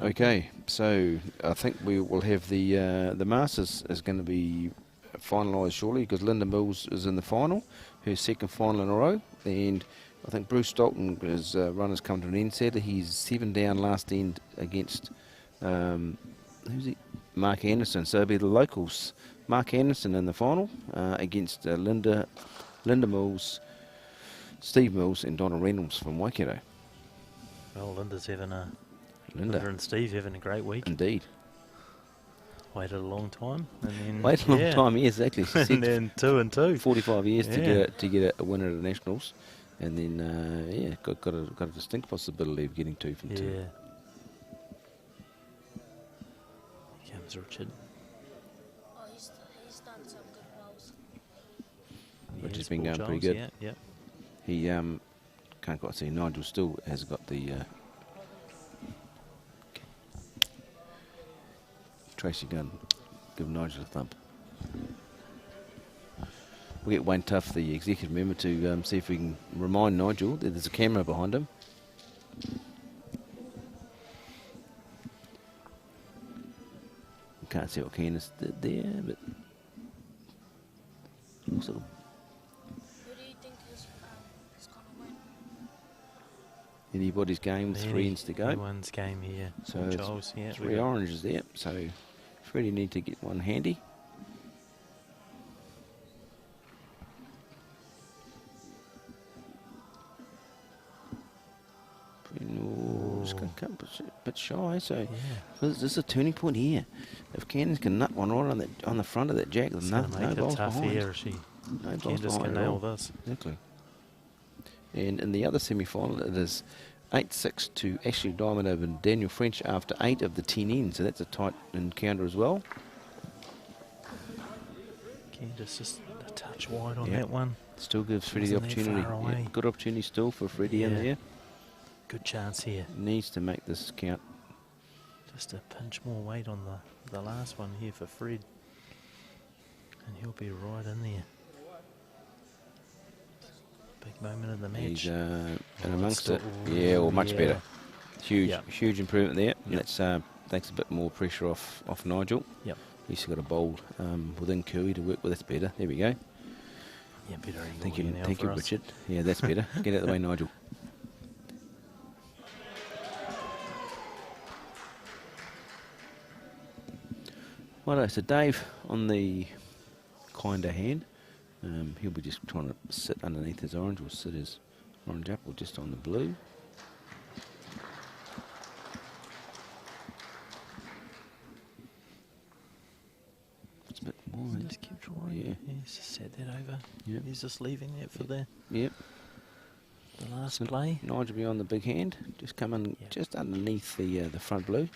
Okay, so I think we will have the Masters is going to be finalised shortly, because Linda Mills is in the final, her 2nd final in a row, and I think Bruce Dalton, his run has come to an end. Sadly, he's 7 down last end against Who's he? Mark Anderson. So it'll be the locals. Mark Anderson in the final against Linda Mills, Steve Mills, and Donna Reynolds from Waikato. Well, Linda and Steve having a great week. Indeed. Waited a long time, and then Waited a long time, yes, exactly. And then 2 and 2. 45 years to get a winner at the Nationals, and then got a distinct possibility of getting 2 from 2. Yeah. Here comes Richard. Oh, he's done some good bowls. Richard's been going pretty good. Yeah. He can't quite see. Nigel still has got the. Tracy Gunn, give Nigel a thump. We'll get Wayne Tuff, the executive member, to see if we can remind Nigel that there's a camera behind him. You can't see what Candace did there, but sort of. Who do you think is going to win? Anybody's game with 3 ends to go. Anyone's game here. So Charles, yeah, 3 oranges there. So Freddie need to get one handy. Just going to come a bit shy. So this is a turning point here. If Candace can nut one right on the front of that jack, there's no balls behind. Here, No balls Candace behind can at nail all. this. Exactly. And in the other semi-final, it is 8-6 to Ashley Diamond over Daniel French after 8 of the 10 ends. So that's a tight encounter as well. Candace just a touch wide on that one. Still gives Freddie the opportunity. Good opportunity still for Freddie in there. Good chance here. Needs to make this count. Just a pinch more weight on the last one here for Fred. And he'll be right in there. Big moment of the match. He's in amongst it. Yeah, well, much better. Huge improvement there. Yep. That's takes a bit more pressure off Nigel. Yep. At least he's got a bowl within Cooey to work with. That's better. There we go. Yeah, better. Thank you, Richard. Yeah, that's better. Get out of the way, Nigel. Righto, so Dave on the kinder hand. He'll be just trying to sit underneath his orange, or sit his orange apple just on the blue. It's a bit wide. Just keep drawing. Yeah. He's just set that over. Yep. He's just leaving that for the last So play. Nigel be on the big hand. Just come in just underneath the front blue.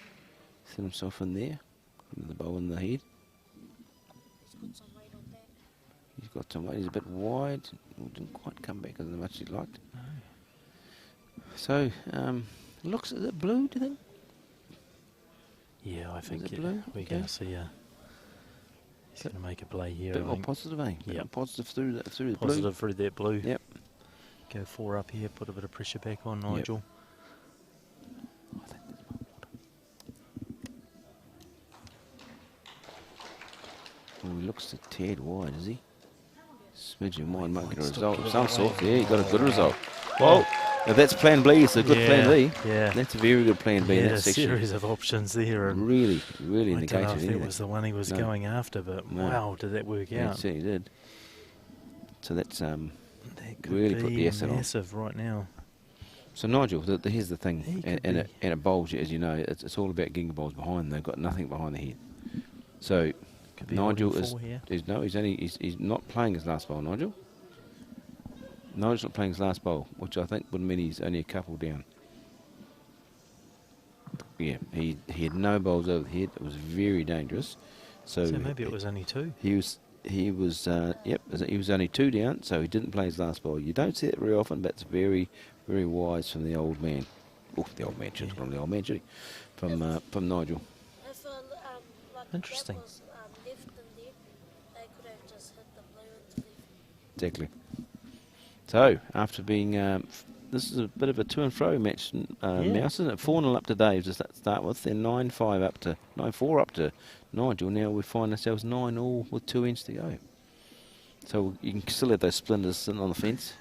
Set himself in there. With the bow in the head. He's got some weight on that. He's got some weight. He's a bit wide. Didn't quite come back as much as he liked. No. So, looks, is it blue, do you think? Yeah, I think blue? we're Okay. going to see he's going to make a play here. Bit I more think. positive, eh? Bit more positive through the blue. Positive through that blue. Yep. Go 4 up here, put a bit of pressure back on Nigel. I think there's more water. Well, he looks a tad wide, is he? Smidgen wide might get a result of some sort. Yeah, he got a good result. Well, if that's plan B, it's a good plan B. Yeah. That's a very good plan B in that a section. series of options there. And Really I don't know negated if that anything. was the one he was going after, but wow, did that work Yeah, out? he did. So that's That could really be put the asset on. massive right now. So Nigel, here's the thing, He and could it bowls, as you know, it's all about getting the bowls behind. They've got nothing behind the head. So Could be Nigel holding is 4 here. he's not playing his last bowl. Nigel's not playing his last bowl, which I think would mean he's only a couple down. Yeah, he had no bowls over the head. It was very dangerous. So maybe it was only 2. He was he was only 2 down, so he didn't play his last bowl. You don't see it very often, but it's very, very wise from the old man. Oh, the old man, shouldn't call him the old man, should he? From Nigel. If like Interesting. that was left in there, they could have just hit the blue into left. Exactly. So, after being, this is a bit of a to and fro match, Mouse, isn't it? 4-0 up to Dave to start with, then 9-4 up to Nigel. Now we find ourselves 9-all with 2 ends to go. So you can still have those splinters sitting on the fence.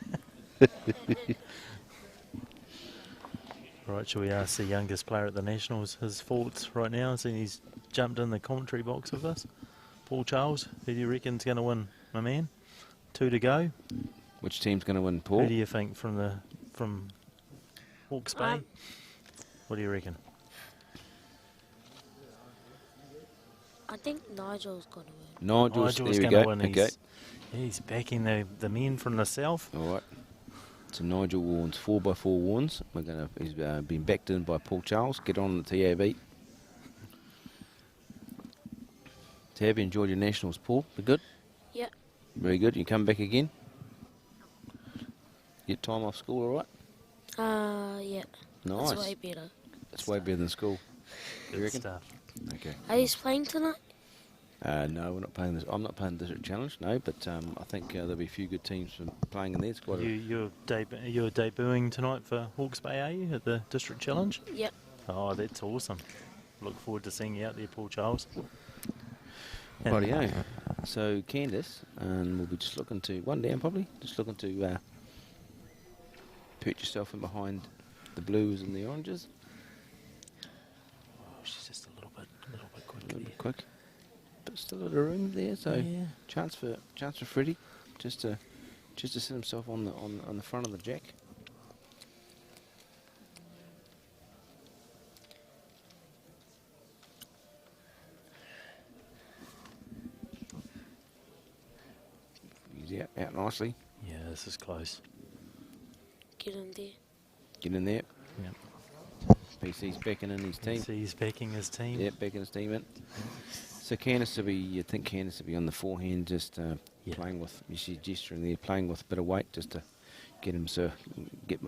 Right, shall we ask the youngest player at the Nationals his thoughts right now? Seeing he's jumped in the commentary box with us. Paul Charles, who do you reckon's going to win, my man? 2 to go. Which team's going to win, Paul? Who do you think from Hawke's Bay? What do you reckon? I think Nigel's going to win. Nigel's going to win. Okay. He's backing the men from the south. All right. So Nigel warns 4x4 warns. He's been backed in by Paul Charles. Get on the TAB. So have you enjoyed your Nationals, Paul? Be good? Yeah. Very good. You come back again? Get time off school, all right? Yeah. Nice. That's way better. It's way better than school. You Good reckon? stuff. Okay. Are you playing tonight? No, we're not playing this. I'm not playing the district challenge, no. But I think there'll be a few good teams playing in there. It's quite You're debuting tonight for Hawke's Bay, are you, at the district challenge? Yep. Oh, that's awesome. Look forward to seeing you out there, Paul Charles. Rightio. So Candice, and we'll be just looking to one down probably. Just looking to put yourself in behind the blues and the oranges. Oh, she's just a little bit quick. A little bit quick, but still a bit of room there. So Yeah. chance for Freddie, just to sit himself on the front of the jack. He's out nicely. Yeah, this is close. Get in there. Get in there. Yep. PC's backing in his team. So he's backing his team. Yep, backing his team in. So Candice will be, you'd think Candice will be on the forehand, just playing with, she's gesturing there, playing with a bit of weight just to get him to get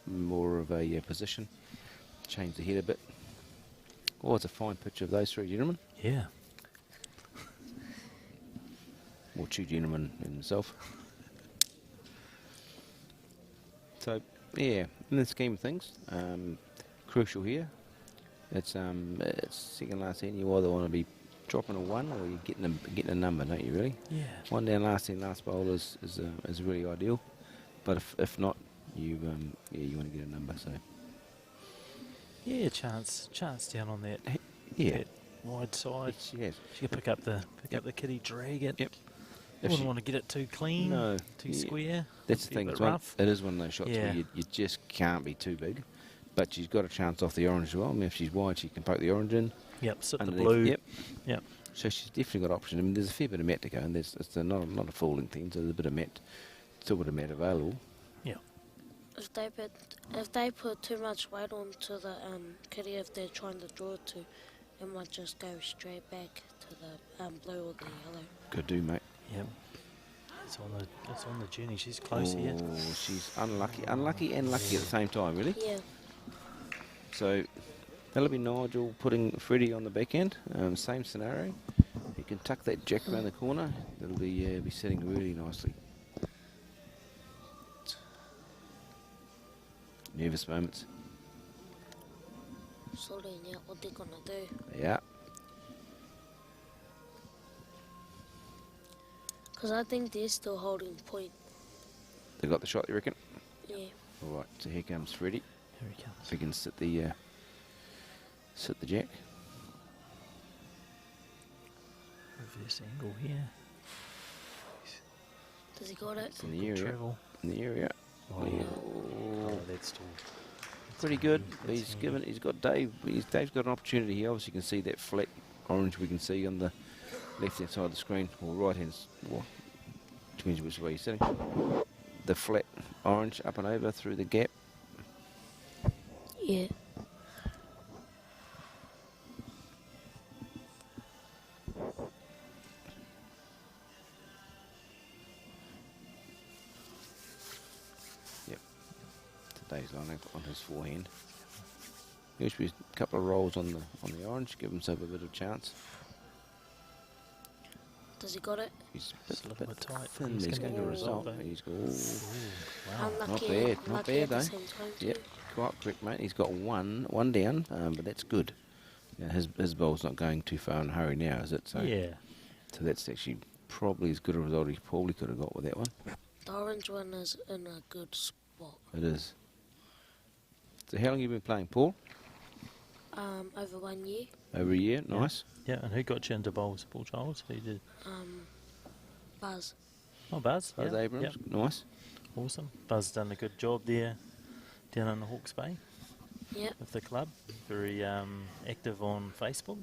more of a position, change the head a bit. Oh, it's a fine picture of those three gentlemen, Yeah. or two gentlemen and himself. So, yeah, in the scheme of things, crucial here. It's second last hand. You either want to be dropping a one or you're getting a number, don't you? Really? Yeah. One down last hand, last bowl is really ideal. But if not, you want to get a number. So Yeah, chance down on that. yeah, That wide side. yes. She could pick up the kitty, drag it. Yep. Wouldn't want to get it too clean, No, too yeah. square. That's the Be a thing. bit It's one, rough. it is one of those shots Yeah. where you just can't be too big. But she's got a chance off the orange as well. I mean, if she's wide, she can poke the orange in. Yep, sit the underneath. blue. Yep. Yep. So she's definitely got options. I mean, there's a fair bit of mat to go, and it's not a falling thing. So there's a bit of mat, still a bit of mat available. Yeah. If they put too much weight onto the kitty, if they're trying to draw it to, it might just go straight back to the blue or the yellow. Could do, mate. Yep. It's on the journey. She's close here. Oh, she's unlucky and lucky at the same time, really. Yeah. So that'll be Nigel putting Freddie on the back end. Same scenario. He can tuck that jack around the corner. It'll be sitting really nicely. Nervous moments. Sorting out what they're gonna do. Yeah. Because I think they're still holding point. They got the shot, you reckon? Yeah. All right. So here comes Freddie. Here he comes. So he can sit the jack. Reverse angle here. Does he got it? It's in the Good area. travel. In the area. Oh, yeah. Oh. Oh, that's still. Pretty good. He's got Dave. Dave's got an opportunity here. Obviously, you can see that flat orange we can see on the left-hand side of the screen, or right-hand. Well, depends which way you're sitting. The flat orange up and over through the gap. Yeah. Yep. Dave's line on his forehand. Usually a couple of rolls on the orange, give himself a bit of chance. Does he got it? He's Just a little bit tight. thin. He's He's gonna going to get a result, result. though. He's got. Ooh, wow. Unlucky, Not bad, not lucky bad at the though. same time too. Yep, quite quick, mate. He's got one down, but that's good. Yeah, his bowl's not going too far in a hurry now, is it? So, Yeah. so that's actually probably as good a result he probably could have got with that one. The orange one is in a good spot. It is. So how long have you been playing, Paul? Over 1 year. Over a year, Yeah. nice. Yeah, and who got you into bowls, Paul Giles? Who did? Buzz. Oh, Buzz. Buzz yeah. Abrams, Yep. nice. Awesome. Buzz done a good job there down in the Hawke's Bay Yep. with the club. Very active on Facebook.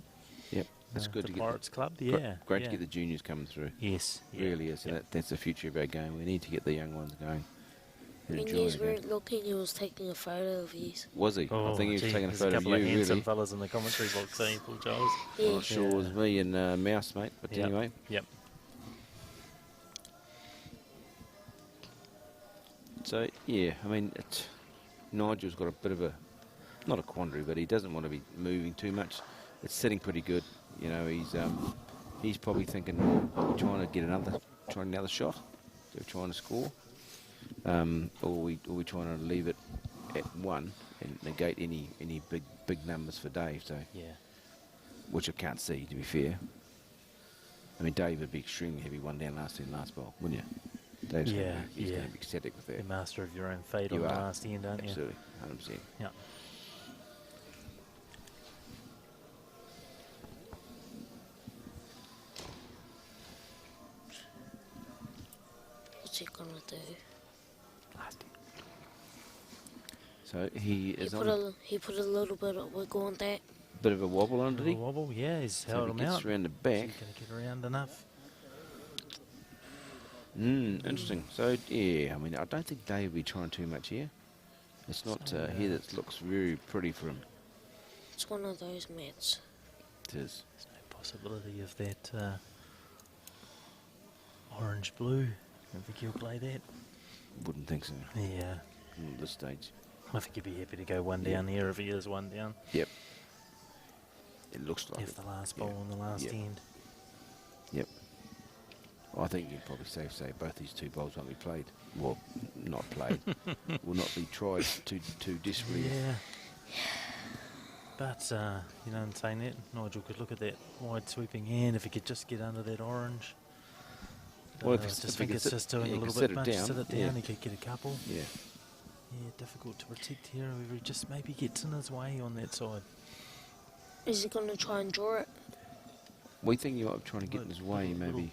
Yep, it's good the to get Pirates Club. Yeah. great yeah. to get the juniors coming through. Yes. Yeah. Really is. And that's the future of our game. We need to get the young ones going. and When enjoy you the weren't game. looking, he was taking a photo of his. Was he? Oh, I think he was gee, taking a there's photo of couple you, of handsome really. fellas in the commentary box, eh, Paul Giles? Yeah. I'm not sure it was me and Mouse, mate. But Yep. anyway. Yep. So, yeah, I mean, Nigel's got a bit of a, not a quandary, but he doesn't want to be moving too much. It's sitting pretty good. You know, he's probably thinking, are we trying to get trying another shot? Are we trying to score? Or are we trying to leave it at 1 and negate any big numbers for Dave? So, Yeah. which I can't see, to be fair. I mean, Dave would be extremely heavy 1 down last bowl, wouldn't you? Dave's Yeah, he's yeah. going to be ecstatic with that. You're master of your own fate You on the are. last end, aren't you? Absolutely, 100%. Yeah. What's he gonna do? So he is on He put a little bit of wiggle on that. bit of a wobble on, did he? Wobble, yeah, he's So held if him he gets out. around the back. He's going to get around enough. Interesting. So, yeah, I mean, I don't think Dave will be trying too much here. It's not here that looks very pretty for him. It's one of those mats. It is. There's no possibility of that orange-blue. I don't think he'll play that. Wouldn't think so. Yeah. Not at this stage. I think he'd be happy to go 1 down here if he is 1 down. Yep. It looks like If it. the last ball on the last Yep. end. Yep. I think you'd probably safe say both these 2 bowls won't be played. Well, not played. Will not be tried too desperately. Yeah. But, you know, in saying that, Nigel could look at that wide sweeping hand if he could just get under that orange. Well, if I it's- just if he think can it's sit- just doing yeah, a he can little sit bit it much. down, Sit it yeah. down, he could get a couple. Yeah. Yeah, difficult to protect here. He just maybe gets in his way on that side. Is he gonna try and draw it? We think you might be trying to get in his way, maybe.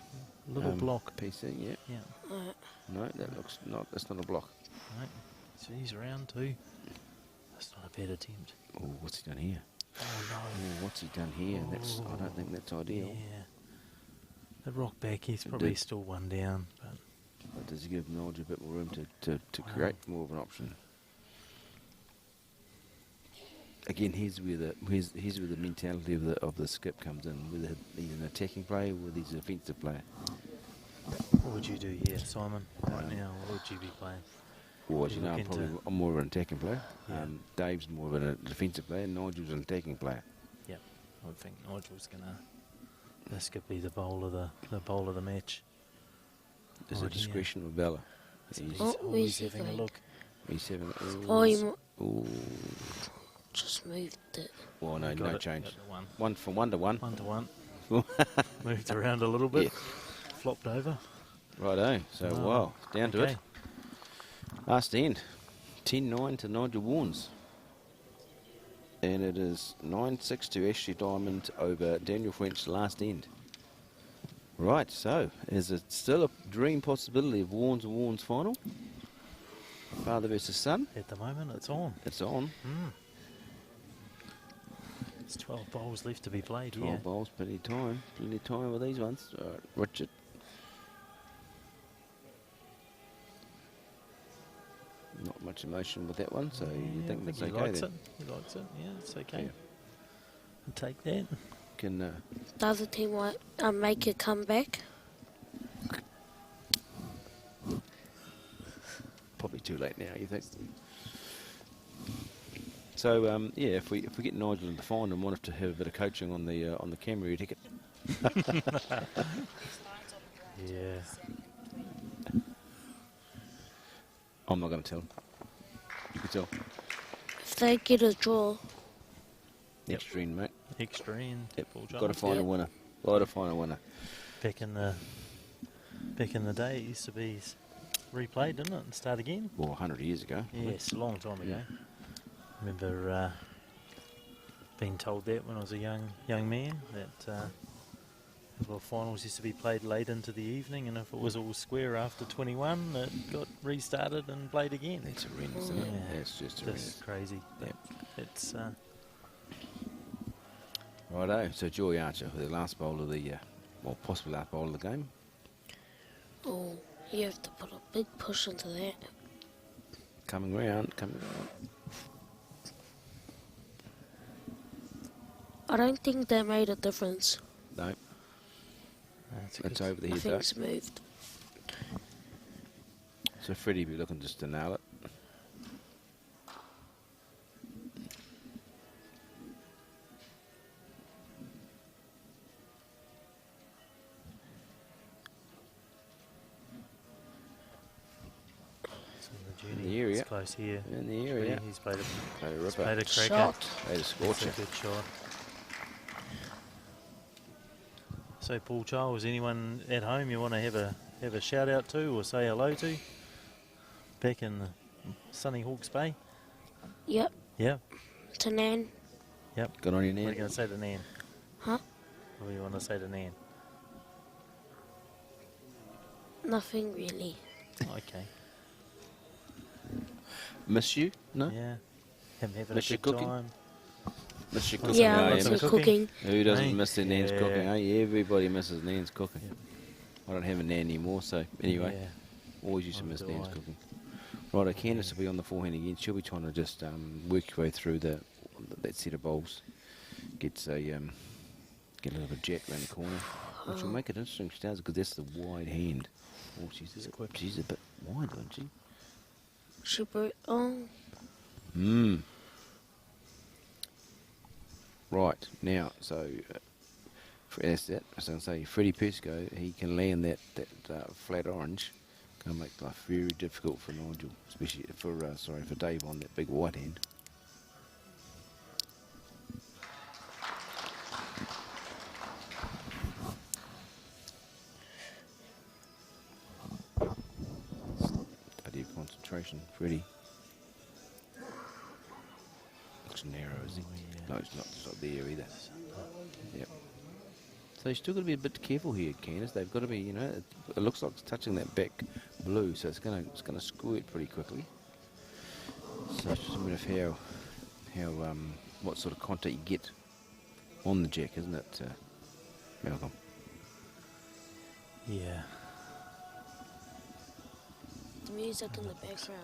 Little block. PC, yeah. Yeah. Alright. No, that looks not. That's not a block. Right. So he's around too. That's not a bad attempt. Oh, what's he done here? Oh Oh, what's he done here? That's. I don't think that's no. ideal. Yeah. The rock back, he's It probably did. still 1 down. But But does he give Nigel a bit more room to create more of an option? Again, here's where the mentality of the skip comes in. Whether he's an attacking player, whether he's a defensive player. what would you do here, Simon? Right now, what would you be playing? Well, as you You know, I'm look probably into- I'm more of an attacking player. Yeah. Dave's more of a defensive player. Nigel's an attacking player. Yeah, I would think Nigel's gonna. This could be the bowl of the match. Is Right it here. discretion or Bella? He's Oh, always where's he having a going? look. He's having. Oh, he Ooh. just moved it. Well, no, Got no it, change. got the one. 1 from 1 to 1. 1 to 1. Moved around a little bit. Yeah. Flopped over. Righto. So, Oh, wow, down to okay. it. Last end. 10-9 to Nigel Warnes. And it is 9-6 to Ashley Diamond over Daniel French last end. Right, so is it still a dream possibility of Warnes and Warnes final? Father versus son? At the moment, it's on. It's on. There's 12 bowls left to be played 12 here. bowls, plenty of time. Plenty of time with these ones. All right, Richard. Not much emotion with that one, so you Yeah, think I that's he okay likes then? it. He likes it. Yeah, it's okay. Yeah. I'll take that. Can The other team might make a comeback. probably too late now, you think? So yeah, if we get Nigel in the final, and want to have a bit of coaching on the Camry ticket. Yeah. I'm not going to tell him. You can tell. If they get a draw, Yep. Extra in, mate. Extra in. Yep. Paul Got to Jones. find a winner. Got to find a winner. Back in the day, it used to be replayed, didn't it? And start again. Well, 100 years ago. Yes, a long time ago. remember being told that when I was a young man, that well, finals used to be played late into the evening, and if it was all square after 21, it got restarted and played again. That's horrendous, isn't it? Yeah, That's just horrendous. crazy. Yep. It's Righto, so Joy Archer for the last bowl of the, well, possibly last bowl of the game. Oh, you have to put a big push into that. Coming round, coming round. I don't think that made a difference. No, that's over the I head think though. it's moved. So Freddie be looking just to nail it. In the area. It's close here. In the area. He's played Played a he's ripper. played a cracker. Shot. Played a That's scorcher. a good shot. So Paul Charles, anyone at home you want to have a shout out to or say hello to? Back in sunny Hawke's Bay. Yep. Yeah. To Nan. Yep. Good on you, What are you Nan. going to say to Nan? Huh? What do you want to say to Nan? Nothing really. Okay. Miss you? No? Yeah. Having a Miss your good cooking? time. Miss your cooking? Yeah, Oh, I miss miss- her cooking. Who doesn't Hey. miss their Nan's Yeah. cooking? Eh? Everybody misses Nan's cooking. Yep. I don't have a Nan anymore, so anyway, Yeah. always used to Neither miss do Nan's I. cooking. Right, Candice will be on the forehand again. She'll be trying to just work your way through that set of bowls. Get a little bit of jack around the corner, which will make it interesting. She does, because that's the wide hand. Oh, she's a bit wide, isn't she? She broke. Oh, Right, now, so that's that. I was going to say, Freddie Pesco, he can land that flat orange. Going to make life very difficult for Nigel, especially for Dave on that big white hand. Study of concentration, Freddie. Looks narrow, is he? No, it's not there either. Yep. So you've still got to be a bit careful here, Candice. They've got to be, you know, it looks like it's touching that back blue, so it's going to squirt pretty quickly. So it's just a bit of how what sort of contact you get on the jack, isn't it, Malcolm? Yeah. the music in the background.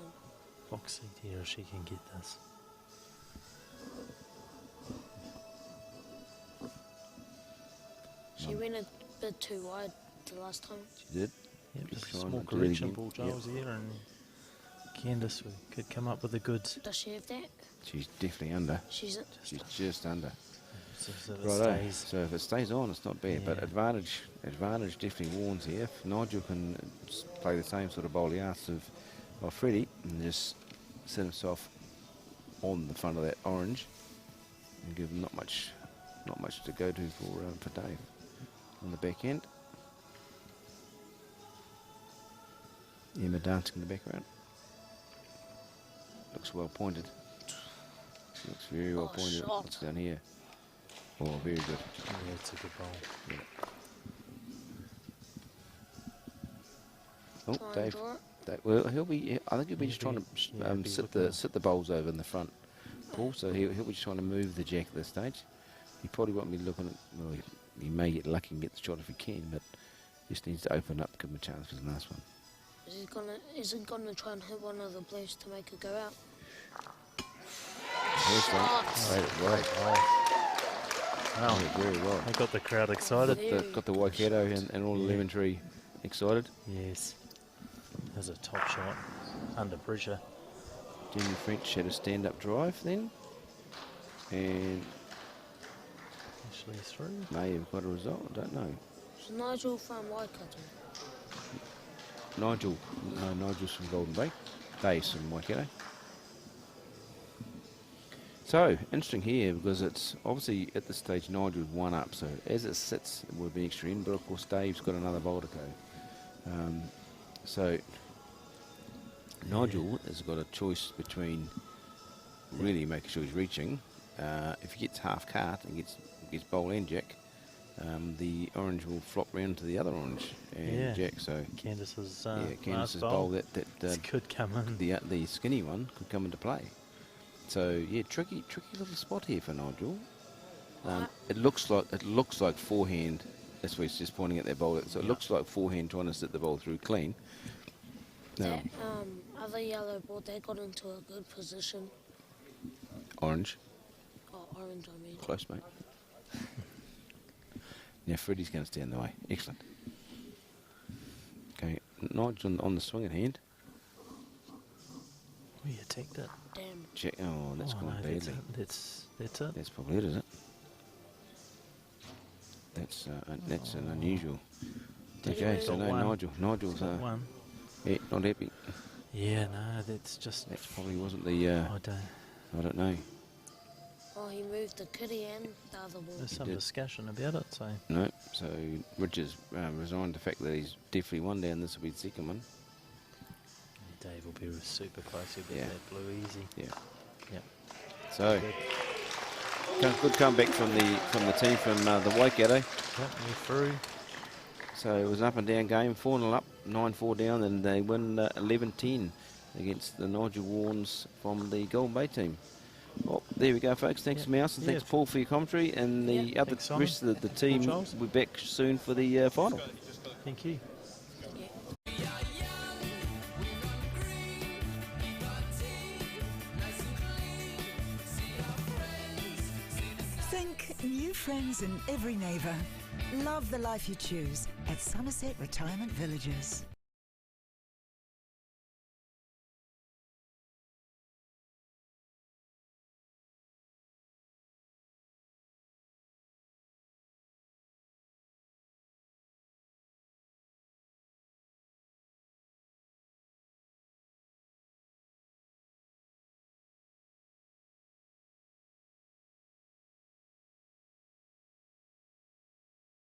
Foxy dear, she can get this. She went a bit too wide the last time. She did. Yep, Just just a trying small to do it correction, again. Paul Giles here, and Candice could come up with the goods. Does she have that? She's definitely under. She's She's just under. So that it Righto. stays. So if it stays on, it's not bad. But Yeah. advantage definitely warns here. If Nigel can play the same sort of bowl he asked of Freddie and just set himself on the front of that orange and give him not much to go to for Dave on the back end. Emma dancing in the background. Looks well pointed. Looks very well Oh, pointed. shot. Looks down here. Oh, very good. Yeah, it's a good bowl. Yeah. Oh, trying Dave. to draw it. Well, I think he'll be just He'll trying be- to yeah, he'll be sit looking the at- bowls over in the front, Paul. So he'll be just trying to move the jack at this stage. He probably won't be looking at. Well, he may get lucky and get the shot if he can, but just needs to open up, give him a chance for the last one. Is he gonna try and hit one of the blues to make it go out? There's that. Played it right. Wow. Played it very well. They got the crowd excited. Got the Waikato and all the Yeah. lemon tree excited. Yes. There's a top shot under pressure. Jamie French had a stand-up drive then, and Actually through. may have got a result. I don't know. So Nigel from Waikato. Nigel's from Golden Bay. Dave's from Waikato. So, interesting here because it's obviously at this stage Nigel's one up. So, as it sits, it would be extra in, but of course Dave's got another bowl to go. So, Nigel has got a choice between really making sure he's reaching. If he gets half cart and gets bowl and jack, the orange will flop round to the other orange and jack. So Candice's Candice's bowl that could come in. The skinny one could come into play. So yeah, tricky little spot here for Nigel. It looks like forehand. That's why he's just pointing at that bowl. So it looks like forehand trying to sit the ball through clean. That other yellow ball, they got into a good position. Orange. Oh, orange, I mean. Close, mate. Now Freddie's going to stay in the way. Excellent. Okay, Nigel on the swing at hand. We attacked it. Damn. Check. Oh, that's gone badly. That's it. That's probably it, is it? That's an unusual. Okay, so no, Nigel's not happy. Yeah, no, that's probably wasn't the. I don't know. Oh, he moved the kitty and the other ball. There's some discussion about it, so. No, so Richard's resigned the fact that he's definitely won down. This will be the second one. Dave will be super close. He'll get that blue easy. Yeah. Yep. So. Good comeback from the team from the Waikato. Yep, we're through. So it was an up and down game, 4-0 up, 9-4 down, and they win 11-10 against the Nigel Warnes from the Golden Bay team. Well, there we go, folks. Thanks, Mouse, and thanks, Paul, for your commentary. And the rest of the team will be back soon for the final. Thank you. Think new friends in every neighbour. Love the life you choose at Summerset Retirement Villages.